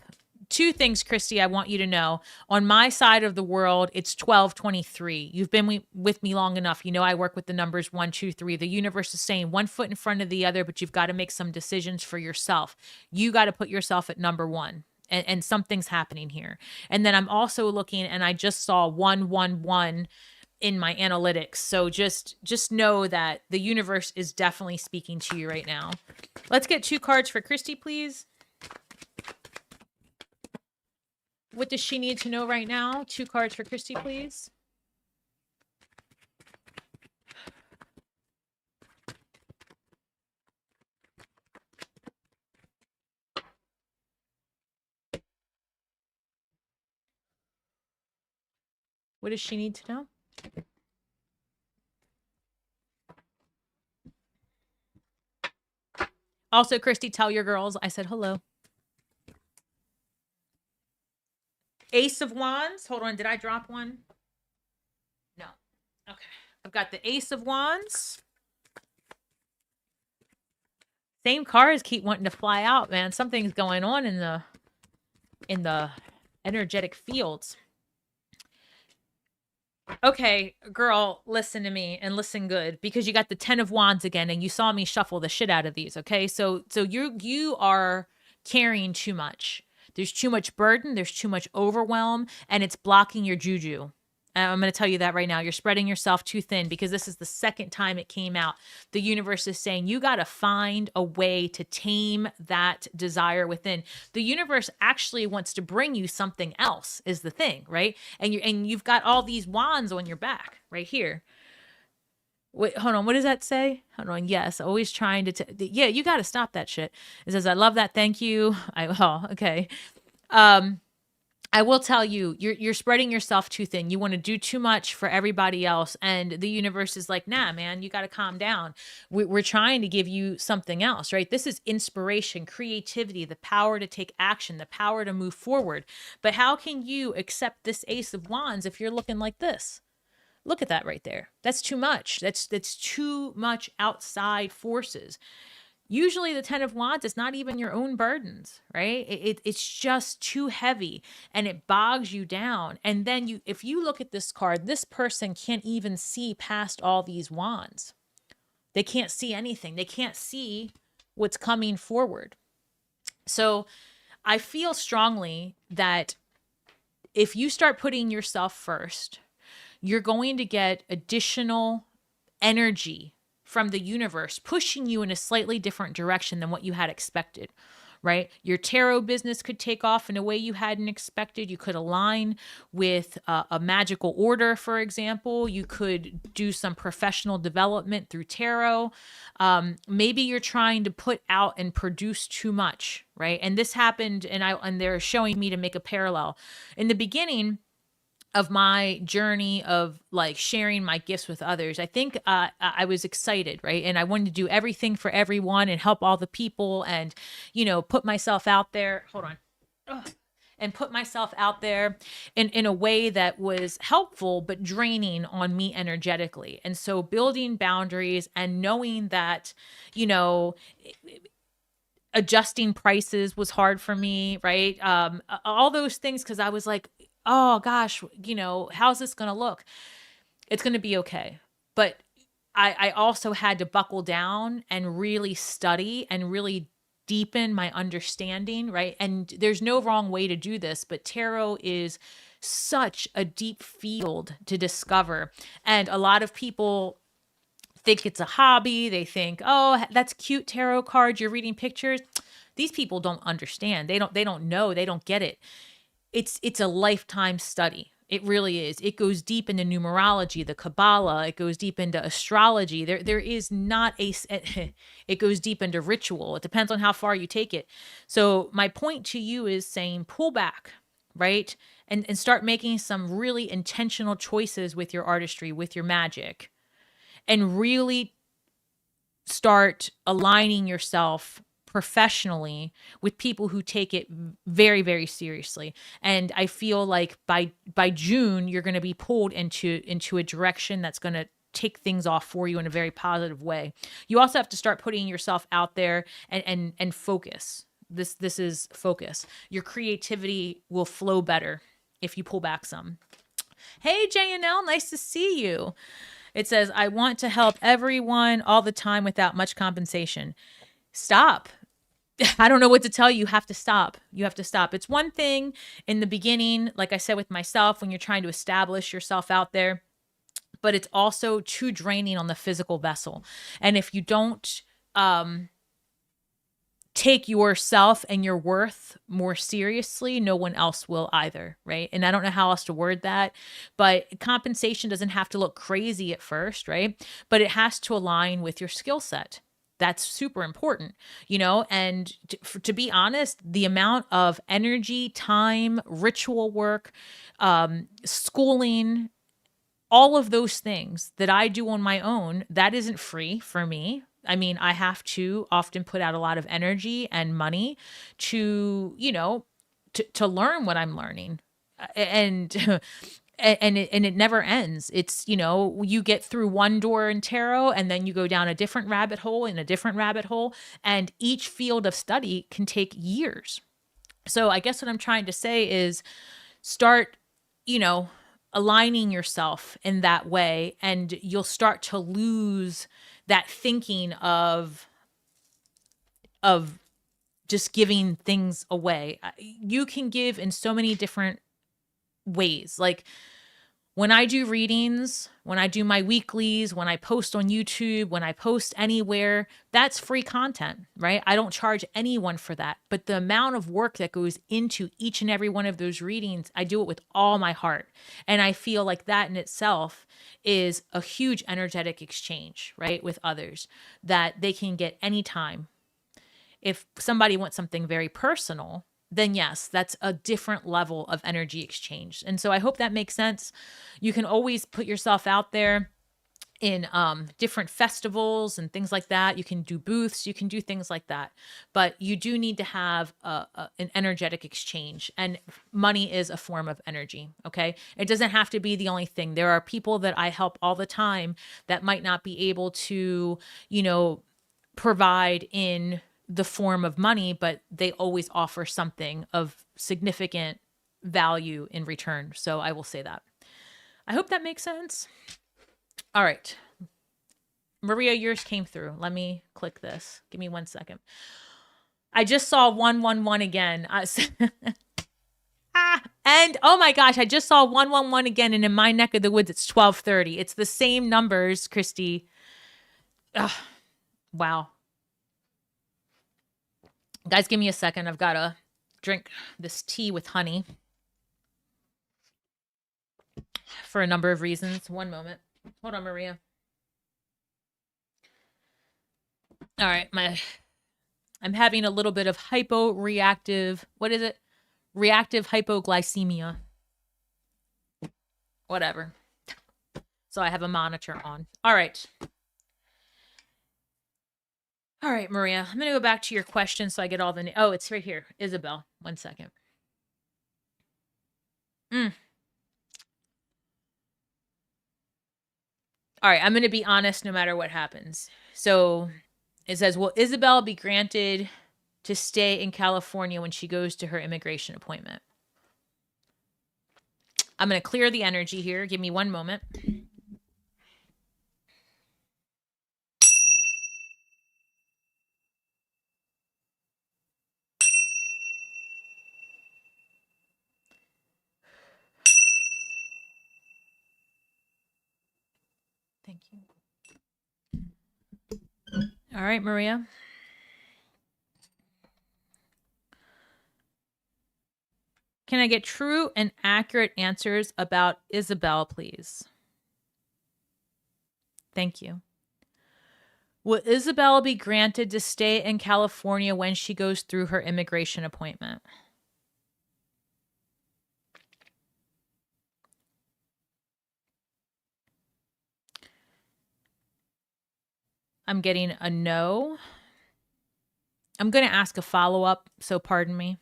2 things, Christy, I want you to know. On my side of the world, it's 1223. You've been with me long enough. You know I work with the numbers 1, 2, 3. The universe is saying 1 foot in front of the other, but you've got to make some decisions for yourself. You got to put yourself at number 1. And something's happening here. And then I'm also looking, and I just saw 111 in my analytics. So just know that the universe is definitely speaking to you right now. Let's get 2 cards for Christy, please. What does she need to know right now? 2 cards for Christy, please. What does she need to know? Also, Christy, tell your girls I said hello. Ace of Wands. Hold on. Did I drop one? No. Okay. I've got the Ace of Wands. Same cards keep wanting to fly out, man. Something's going on in the energetic fields. Okay, girl, listen to me and listen good, because you got the 10 of Wands again, and you saw me shuffle the shit out of these, okay? So you are carrying too much. There's too much burden, there's too much overwhelm, and it's blocking your juju. I'm going to tell you that right now. You're spreading yourself too thin, because this is the second time it came out. The universe is saying you got to find a way to tame that desire within. The universe actually wants to bring you something else is the thing, right? And you've got all these wands on your back right here. Wait, hold on. What does that say? Hold on. Yes. Always trying to, yeah, you got to stop that shit. It says, I love that. Thank you. Okay. I will tell you, you're spreading yourself too thin. You want to do too much for everybody else. And the universe is like, nah, man, you got to calm down. We're trying to give you something else, right? This is inspiration, creativity, the power to take action, the power to move forward. But how can you accept this Ace of Wands if you're looking like this? Look at that right there. That's too much. That's too much outside forces. Usually the 10 of Wands is not even your own burdens, right? It's just too heavy and it bogs you down. And then if you look at this card, this person can't even see past all these wands. They can't see anything. They can't see what's coming forward. So I feel strongly that if you start putting yourself first, you're going to get additional energy from the universe pushing you in a slightly different direction than what you had expected, right? Your tarot business could take off in a way you hadn't expected. You could align with a magical order, for example. You could do some professional development through tarot. Maybe you're trying to put out and produce too much, right? And this happened, and they're showing me to make a parallel. In the beginning of my journey of like sharing my gifts with others, I think I was excited, right? And I wanted to do everything for everyone and help all the people and, put myself out there. Hold on. Ugh. And put myself out there in a way that was helpful, but draining on me energetically. And so building boundaries and knowing that, adjusting prices was hard for me, right? All those things, because I was like, oh gosh, how's this going to look? It's going to be okay. But I also had to buckle down and really study and really deepen my understanding, right? And there's no wrong way to do this, but tarot is such a deep field to discover. And a lot of people think it's a hobby. They think, oh, that's cute tarot cards. You're reading pictures. These people don't understand. They don't know. They don't get it. It's a lifetime study. It really is. It goes deep into numerology, the Kabbalah. It goes deep into astrology. There is not it goes deep into ritual. It depends on how far you take it. So my point to you is saying pull back, right? And start making some really intentional choices with your artistry, with your magic, and really start aligning yourself professionally with people who take it very, very seriously. And I feel like by June, you're going to be pulled into a direction that's going to take things off for you in a very positive way. You also have to start putting yourself out there and focus. This is focus. Your creativity will flow better if you pull back some. Hey, JNL, nice to see you. It says, I want to help everyone all the time without much compensation. Stop. I don't know what to tell you. You have to stop. You have to stop. It's one thing in the beginning, like I said with myself, when you're trying to establish yourself out there, but it's also too draining on the physical vessel. And if you don't take yourself and your worth more seriously, no one else will either, right? And I don't know how else to word that, but compensation doesn't have to look crazy at first, right? But it has to align with your skill set. That's super important, and to be honest, the amount of energy, time, ritual work, schooling, all of those things that I do on my own, that isn't free for me. I mean, I have to often put out a lot of energy and money to, to learn what I'm learning. And it never ends. It's, you get through one door in tarot and then you go down a different rabbit hole in a different rabbit hole. And each field of study can take years. So I guess what I'm trying to say is start, aligning yourself in that way, and you'll start to lose that thinking of just giving things away. You can give in so many different ways. Like when I do readings, when I do my weeklies, when I post on YouTube, when I post anywhere, that's free content, right? I don't charge anyone for that. But the amount of work that goes into each and every one of those readings, I do it with all my heart. And I feel like that in itself is a huge energetic exchange, right? With others that they can get anytime. If somebody wants something very personal, then yes, that's a different level of energy exchange. And so I hope that makes sense. You can always put yourself out there in different festivals and things like that. You can do booths, you can do things like that. But you do need to have an energetic exchange. And money is a form of energy, okay? It doesn't have to be the only thing. There are people that I help all the time that might not be able to, provide in the form of money, but they always offer something of significant value in return. So I will say that. I hope that makes sense. All right. Maria, yours came through. Let me click this. Give me 1 second. I just saw 111 again. And oh my gosh, I just saw 111 again. And in my neck of the woods, it's 12:30. It's the same numbers, Christy. Ugh, wow. Guys, give me a second. I've got to drink this tea with honey for a number of reasons. One moment. Hold on, Maria. All right, I'm having a little bit of hyporeactive, what is it? Reactive hypoglycemia. Whatever. So I have a monitor on. All right. All right, Maria, I'm going to go back to your question so I get all the... Oh, it's right here. Isabel. 1 second. All right, I'm going to be honest no matter what happens. So it says, will Isabel be granted to stay in California when she goes to her immigration appointment? I'm going to clear the energy here. Give me 1 moment. Thank you. All right, Maria. Can I get true and accurate answers about Isabel, please? Thank you. Will Isabel be granted to stay in California when she goes through her immigration appointment? I'm getting a no. I'm going to ask a follow-up, so pardon me.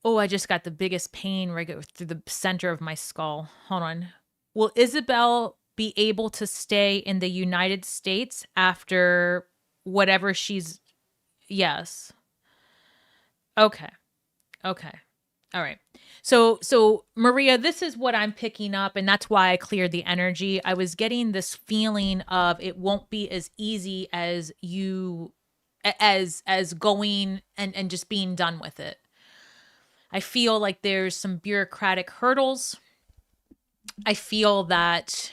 Oh, I just got the biggest pain right through the center of my skull. Hold on. Will Isabel be able to stay in the United States after whatever she's... Yes. Okay. Okay. All right. So Maria, this is what I'm picking up, and that's why I cleared the energy. I was getting this feeling of it won't be as easy as you, as going and just being done with it. I feel like there's some bureaucratic hurdles. I feel that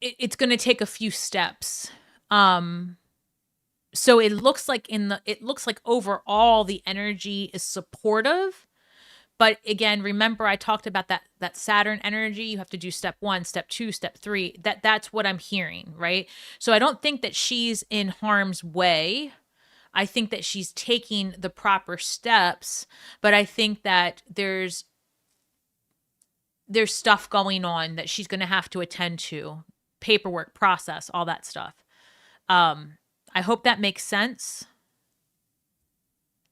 it's going to take a few steps. So it looks like overall the energy is supportive. But again, remember I talked about that Saturn energy. You have to do step 1, step 2, step 3. That's what I'm hearing, right? So I don't think that she's in harm's way. I think that she's taking the proper steps, but I think that there's stuff going on that she's going to have to attend to, paperwork, process, all that stuff. I hope that makes sense.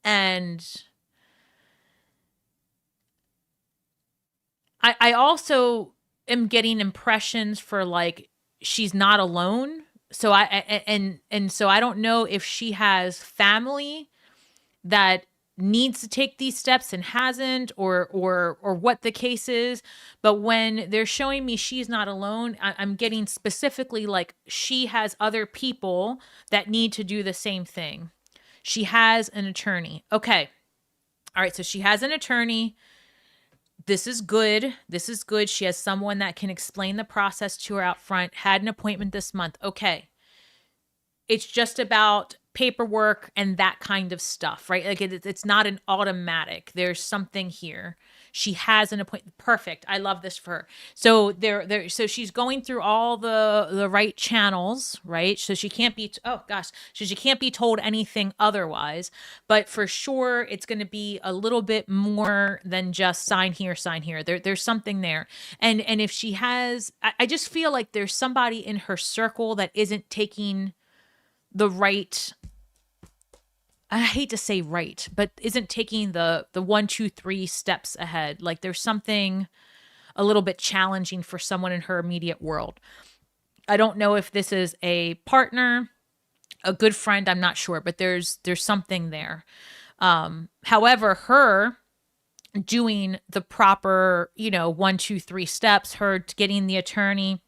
And I also am getting impressions for like she's not alone. So so I don't know if she has family that needs to take these steps and hasn't, or what the case is. But when they're showing me she's not alone, I'm getting specifically like she has other people that need to do the same thing. She has an attorney. Okay. All right. So she has an attorney. This is good. This is good. She has someone that can explain the process to her out front. Had an appointment this month. Okay. It's just about paperwork and that kind of stuff, right? Like it's not an automatic. There's something here. She has an appointment. Perfect. I love this for her. So so she's going through all the right channels, right? So she can't be, oh gosh, so she can't be told anything otherwise, but for sure it's going to be a little bit more than just sign here, sign here. There's something there. And if she has, I just feel like there's somebody in her circle that isn't taking the right I hate to say right, but isn't taking the 1, 2, 3 steps ahead. Like there's something a little bit challenging for someone in her immediate world. I don't know if this is a partner, a good friend, I'm not sure, but there's something there. However, her doing the proper, 1, 2, 3 steps, her getting the attorney,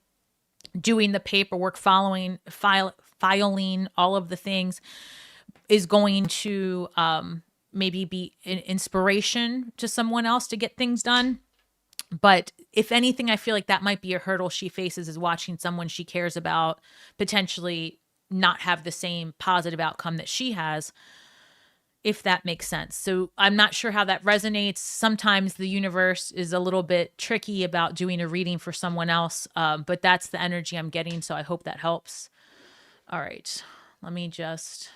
doing the paperwork, filing all of the things is going to maybe be an inspiration to someone else to get things done. But if anything, I feel like that might be a hurdle she faces, is watching someone she cares about potentially not have the same positive outcome that she has, if that makes sense. So I'm not sure how that resonates. Sometimes the universe is a little bit tricky about doing a reading for someone else, but that's the energy I'm getting. So I hope that helps. All right.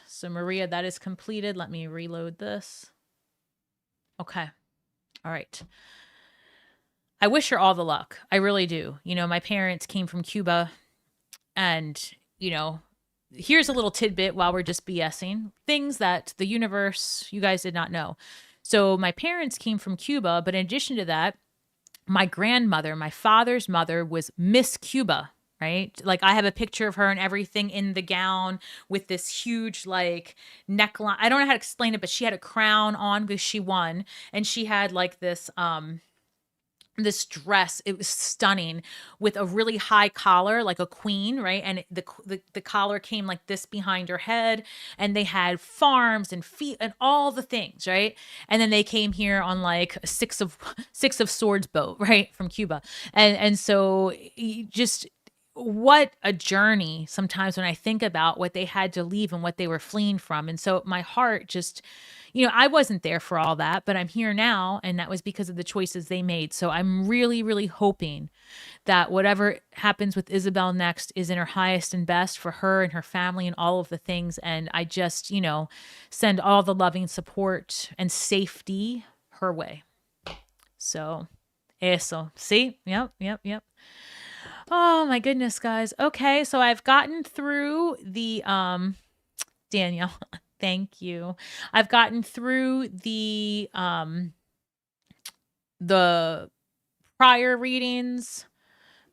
So Maria, that is completed. Let me reload this. Okay. All right. I wish her all the luck. I really do. My parents came from Cuba, and, here's a little tidbit while we're just BSing. Things that the universe, you guys did not know. So my parents came from Cuba, but in addition to that, my grandmother, my father's mother, was Miss Cuba, right? Like I have a picture of her and everything in the gown with this huge like neckline. I don't know how to explain it, but she had a crown on because she won. And she had like this dress. It was stunning, with a really high collar, like a queen, right? And the collar came like this behind her head, and they had farms and feet and all the things, right? And then they came here on like a six of swords boat, right, from Cuba. And so just what a journey sometimes when I think about what they had to leave and what they were fleeing from. And so my heart just, I wasn't there for all that, but I'm here now. And that was because of the choices they made. So I'm really, really hoping that whatever happens with Isabel next is in her highest and best for her and her family and all of the things. And I just, send all the loving support and safety her way. So, eso. See? Yep. Oh my goodness, guys. Okay, so I've gotten through the Daniel, thank you. I've gotten through the prior readings,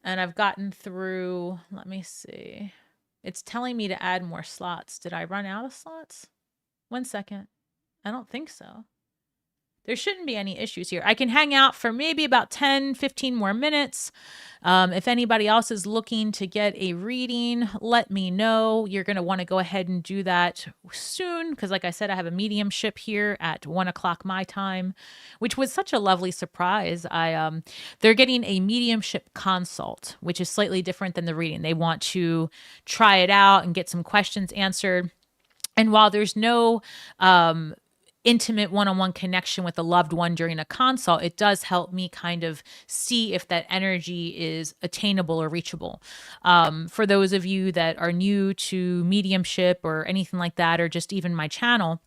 and I've gotten through, let me see. It's telling me to add more slots. Did I run out of slots? 1 second. I don't think so. There shouldn't be any issues here. I can hang out for maybe about 10, 15 more minutes. If anybody else is looking to get a reading, let me know. You're going to want to go ahead and do that soon because, like I said, I have a mediumship here at 1 o'clock my time, which was such a lovely surprise. They're getting a mediumship consult, which is slightly different than the reading. They want to try it out and get some questions answered. And while there's no intimate one-on-one connection with a loved one during a consult, it does help me kind of see if that energy is attainable or reachable. For those of you that are new to mediumship or anything like that, or just even my channel,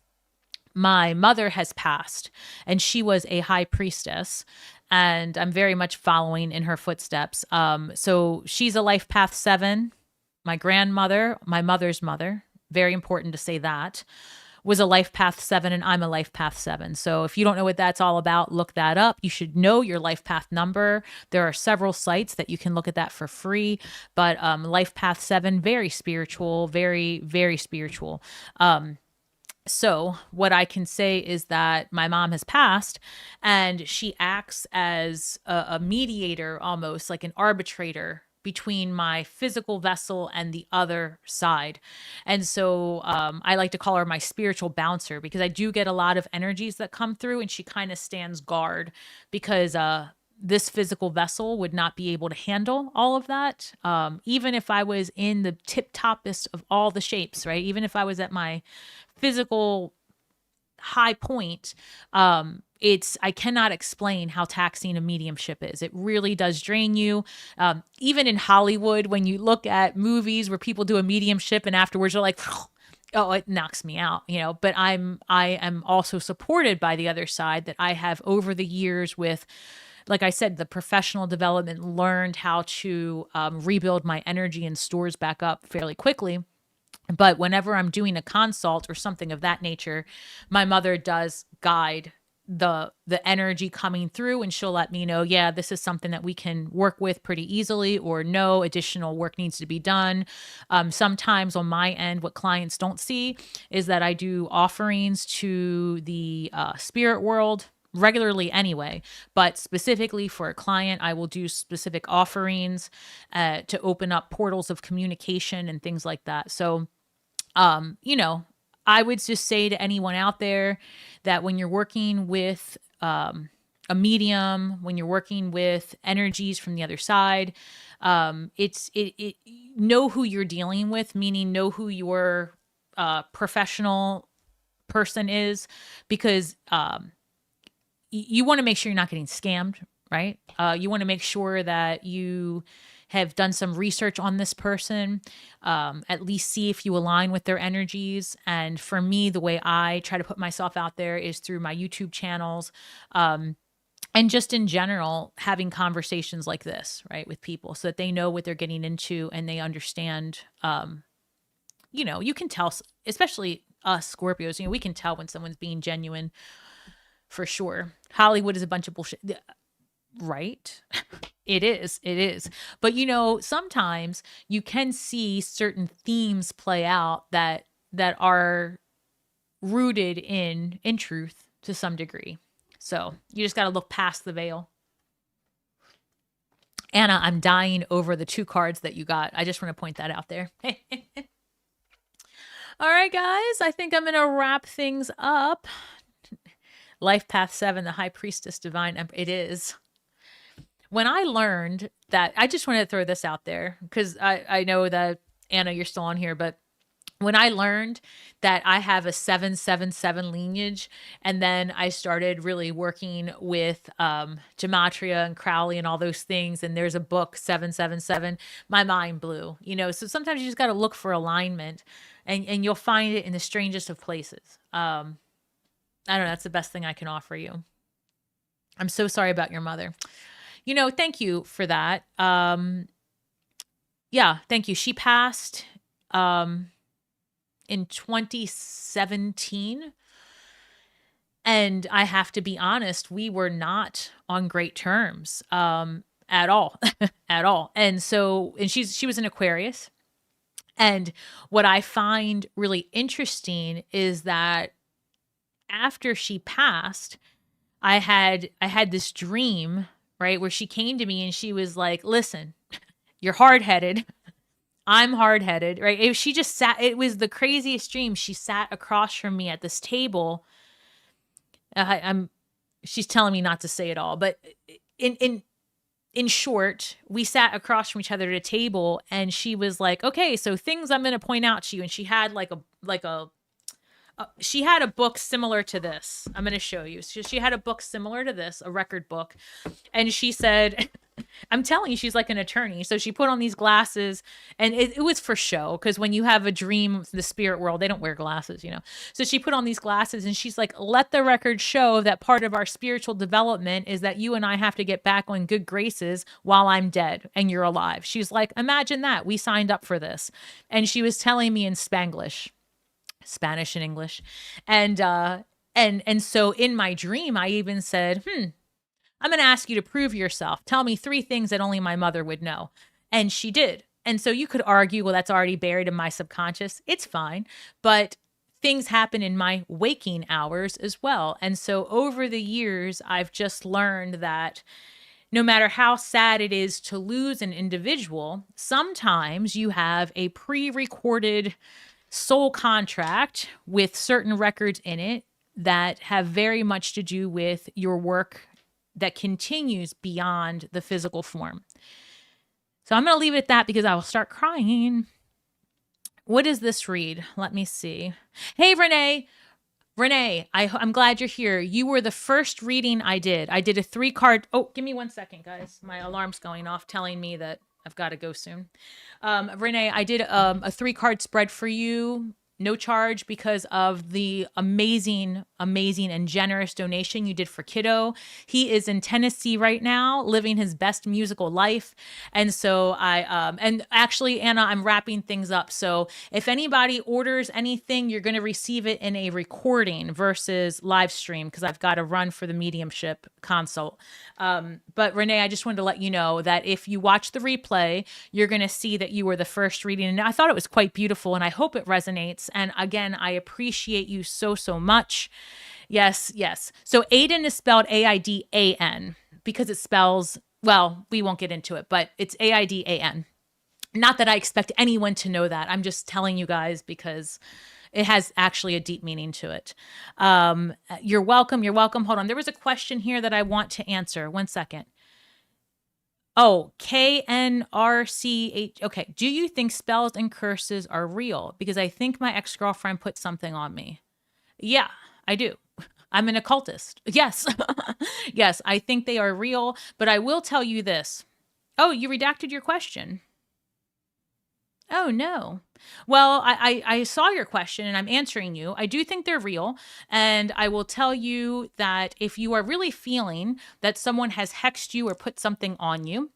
my mother has passed, and she was a high priestess, and I'm very much following in her footsteps. So she's a life path 7. My grandmother, my mother's mother, very important to say that, was a life path 7, and I'm a life path 7. So if you don't know what that's all about, look that up. You should know your life path number. There are several sites that you can look at that for free, but life path 7, very spiritual, very, very spiritual. So what I can say is that my mom has passed, and she acts as a mediator, almost like an arbitrator between my physical vessel and the other side. And so I like to call her my spiritual bouncer, because I do get a lot of energies that come through, and she kind of stands guard because this physical vessel would not be able to handle all of that. Even if I was in the tip toppest of all the shapes, right? Even if I was at my physical high point, I cannot explain how taxing a mediumship is. It really does drain you. Even in Hollywood, when you look at movies where people do a mediumship and afterwards you're like, oh, it knocks me out, but I am also supported by the other side, that I have over the years with, like I said, the professional development, learned how to rebuild my energy and stores back up fairly quickly. But whenever I'm doing a consult or something of that nature, my mother does guide the energy coming through, and she'll let me know, yeah, this is something that we can work with pretty easily, or no, additional work needs to be done. Sometimes on my end, what clients don't see is that I do offerings to the spirit world regularly anyway, but specifically for a client, I will do specific offerings to open up portals of communication and things like that. So you know, I would just say to anyone out there that when you're working with a medium, when you're working with energies from the other side, it know who you're dealing with, meaning know who your professional person is, because you want to make sure you're not getting scammed, right? You want to make sure that you have done some research on this person, at least see if you align with their energies. And for me, the way I try to put myself out there is through my YouTube channels, and just in general, having conversations like this, right, with people so that they know what they're getting into and they understand. You can tell, especially us Scorpios, we can tell when someone's being genuine for sure. Hollywood is a bunch of bullshit. Right? It is. But sometimes you can see certain themes play out that are rooted in truth to some degree. So you just got to look past the veil. Anna, I'm dying over the 2 cards that you got. I just want to point that out there. All right, guys, I think I'm going to wrap things up. Life Path 7, the High Priestess Divine. It is. When I learned that, I just wanted to throw this out there because I know that, Anna, you're still on here, but when I learned that I have a 777 lineage, and then I started really working with gematria and Crowley and all those things, and there's a book 777, my mind blew. So sometimes you just got to look for alignment, and you'll find it in the strangest of places. I don't know, that's the best thing I can offer you. I'm so sorry about your mother. Thank you for that. Yeah, thank you. She passed in 2017. And I have to be honest, we were not on great terms at all, at all. And she was an Aquarius. And what I find really interesting is that after she passed, I had this dream, right, where she came to me and she was like, listen, you're hard-headed. I'm hard-headed, right? She just sat, it was the craziest dream. She sat across from me at this table. She's telling me not to say it all, but in short, we sat across from each other at a table, and she was like, okay, so things I'm going to point out to you. And she had she had a book similar to this. I'm going to show you. She had a book similar to this, a record book. And she said, I'm telling you, she's like an attorney. So she put on these glasses, and it was for show. Because when you have a dream in the spirit world, they don't wear glasses, So she put on these glasses, and she's like, let the record show that part of our spiritual development is that you and I have to get back on good graces while I'm dead and you're alive. She's like, imagine that. We signed up for this. And she was telling me in Spanglish. Spanish and English. And so in my dream, I even said, I'm going to ask you to prove yourself. Tell me 3 things that only my mother would know. And she did. And so you could argue, well, that's already buried in my subconscious. It's fine. But things happen in my waking hours as well. And so over the years, I've just learned that no matter how sad it is to lose an individual, sometimes you have a pre-recorded soul contract with certain records in it that have very much to do with your work that continues beyond the physical form. So I'm going to leave it at that because I will start crying. What does this read? Let me see. Hey, Renee. Renee, I'm glad you're here. You were the first reading I did. I did a 3-card. Oh, give me 1 second, guys. My alarm's going off telling me that I've got to go soon. Renee, I did a 3-card spread for you no charge because of the amazing and generous donation you did for Kiddo. He is in Tennessee right now, living his best musical life. And so and actually, Anna, I'm wrapping things up. So if anybody orders anything, you're going to receive it in a recording versus live stream, because I've got to run for the mediumship consult. But Renee, I just wanted to let you know that if you watch the replay, you're going to see that you were the first reading. And I thought it was quite beautiful, and I hope it resonates. And again, I appreciate you so much. Yes. So Aiden is spelled Aidan because it spells, well, we won't get into it, but it's Aidan. Not that I expect anyone to know that. I'm just telling you guys because it has actually a deep meaning to it. You're welcome. Hold on. There was a question here that I want to answer. 1 second. Oh, KNRCH. Okay. Do you think spells and curses are real? Because I think my ex-girlfriend put something on me. Yeah, I do. I'm an occultist. Yes. Yes, I think they are real. But I will tell you this. Oh, you redacted your question. Oh, no. Well, I saw your question and I'm answering you. I do think they're real. And I will tell you that if you are really feeling that someone has hexed you or put something on you,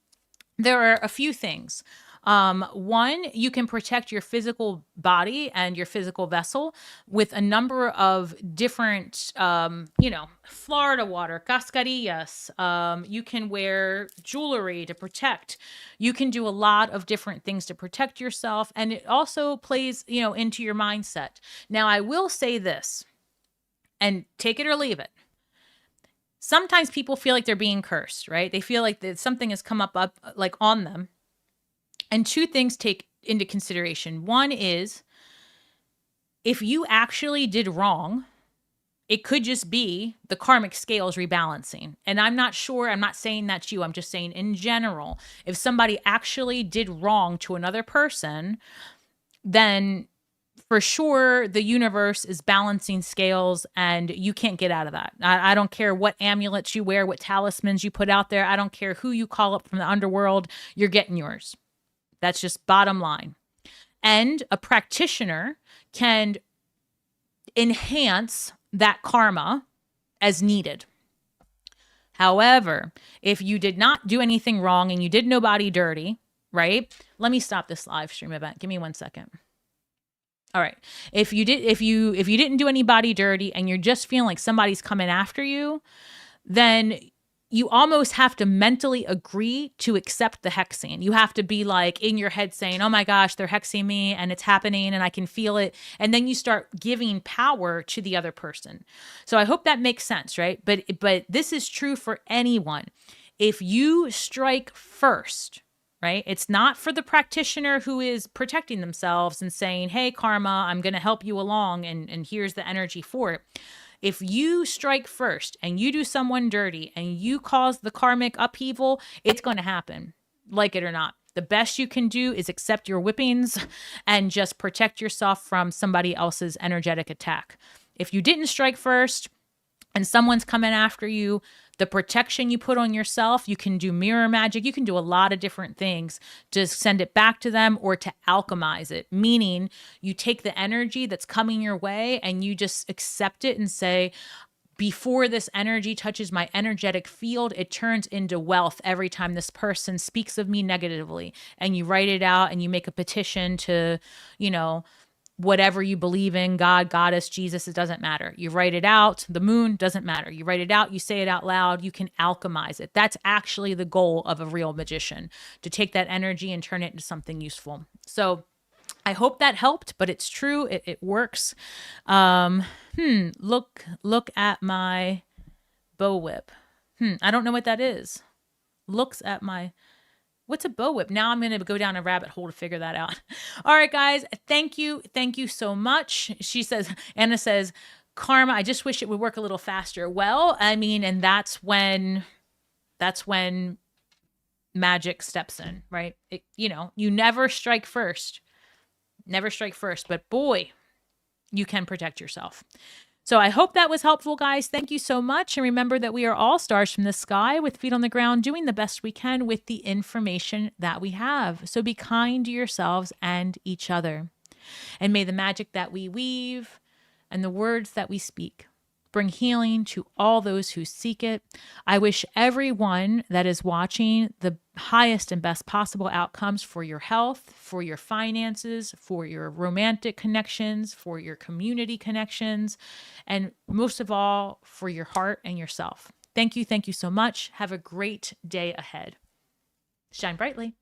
there are a few things. One, you can protect your physical body and your physical vessel with a number of different, Florida water, cascarillas. You can wear jewelry to protect. You can do a lot of different things to protect yourself. And it also plays, into your mindset. Now, I will say this, and take it or leave it. Sometimes people feel like they're being cursed, right? They feel like that something has come up like on them. And two things take into consideration. One is if you actually did wrong, it could just be the karmic scales rebalancing. And I'm not sure, I'm not saying that's you. I'm just saying in general, if somebody actually did wrong to another person, then for sure the universe is balancing scales and you can't get out of that. I don't care what amulets you wear, what talismans you put out there. I don't care who you call up from the underworld. You're getting yours. That's just bottom line. And a practitioner can enhance that karma as needed. However, if you did not do anything wrong and you did nobody dirty, right? Let me stop this live stream event. Give me 1 second. All right. If you didn't do anybody dirty and you're just feeling like somebody's coming after you, then you almost have to mentally agree to accept the hexing. You have to be like in your head saying, oh my gosh, they're hexing me and it's happening and I can feel it. And then you start giving power to the other person. So I hope that makes sense, right? But this is true for anyone. If you strike first, right? It's not for the practitioner who is protecting themselves and saying, hey, karma, I'm going to help you along and here's the energy for it. If you strike first and you do someone dirty and you cause the karmic upheaval, it's going to happen, like it or not. The best you can do is accept your whippings and just protect yourself from somebody else's energetic attack. If you didn't strike first and someone's coming after you, the protection you put on yourself, you can do mirror magic. You can do a lot of different things to send it back to them or to alchemize it, meaning you take the energy that's coming your way and you just accept it and say, before this energy touches my energetic field, it turns into wealth every time this person speaks of me negatively. And you write it out and you make a petition to, whatever you believe in, God, Goddess, Jesus, it doesn't matter. You write it out, the moon, doesn't matter. You write it out, you say it out loud, you can alchemize it. That's actually the goal of a real magician, to take that energy and turn it into something useful. So I hope that helped, but it's true. It works. Look at my bow whip. I don't know what that is. Looks at my... What's a bow whip? Now I'm going to go down a rabbit hole to figure that out. All right, guys. Thank you. Thank you so much. Anna says, karma, I just wish it would work a little faster. Well, I mean, and that's when magic steps in, right? You never strike first. Never strike first, but boy, you can protect yourself. So I hope that was helpful, guys. Thank you so much. And remember that we are all stars from the sky with feet on the ground, doing the best we can with the information that we have. So be kind to yourselves and each other. And may the magic that we weave and the words that we speak bring healing to all those who seek it. I wish everyone that is watching the highest and best possible outcomes for your health, for your finances, for your romantic connections, for your community connections, and most of all, for your heart and yourself. Thank you. Thank you so much. Have a great day ahead. Shine brightly.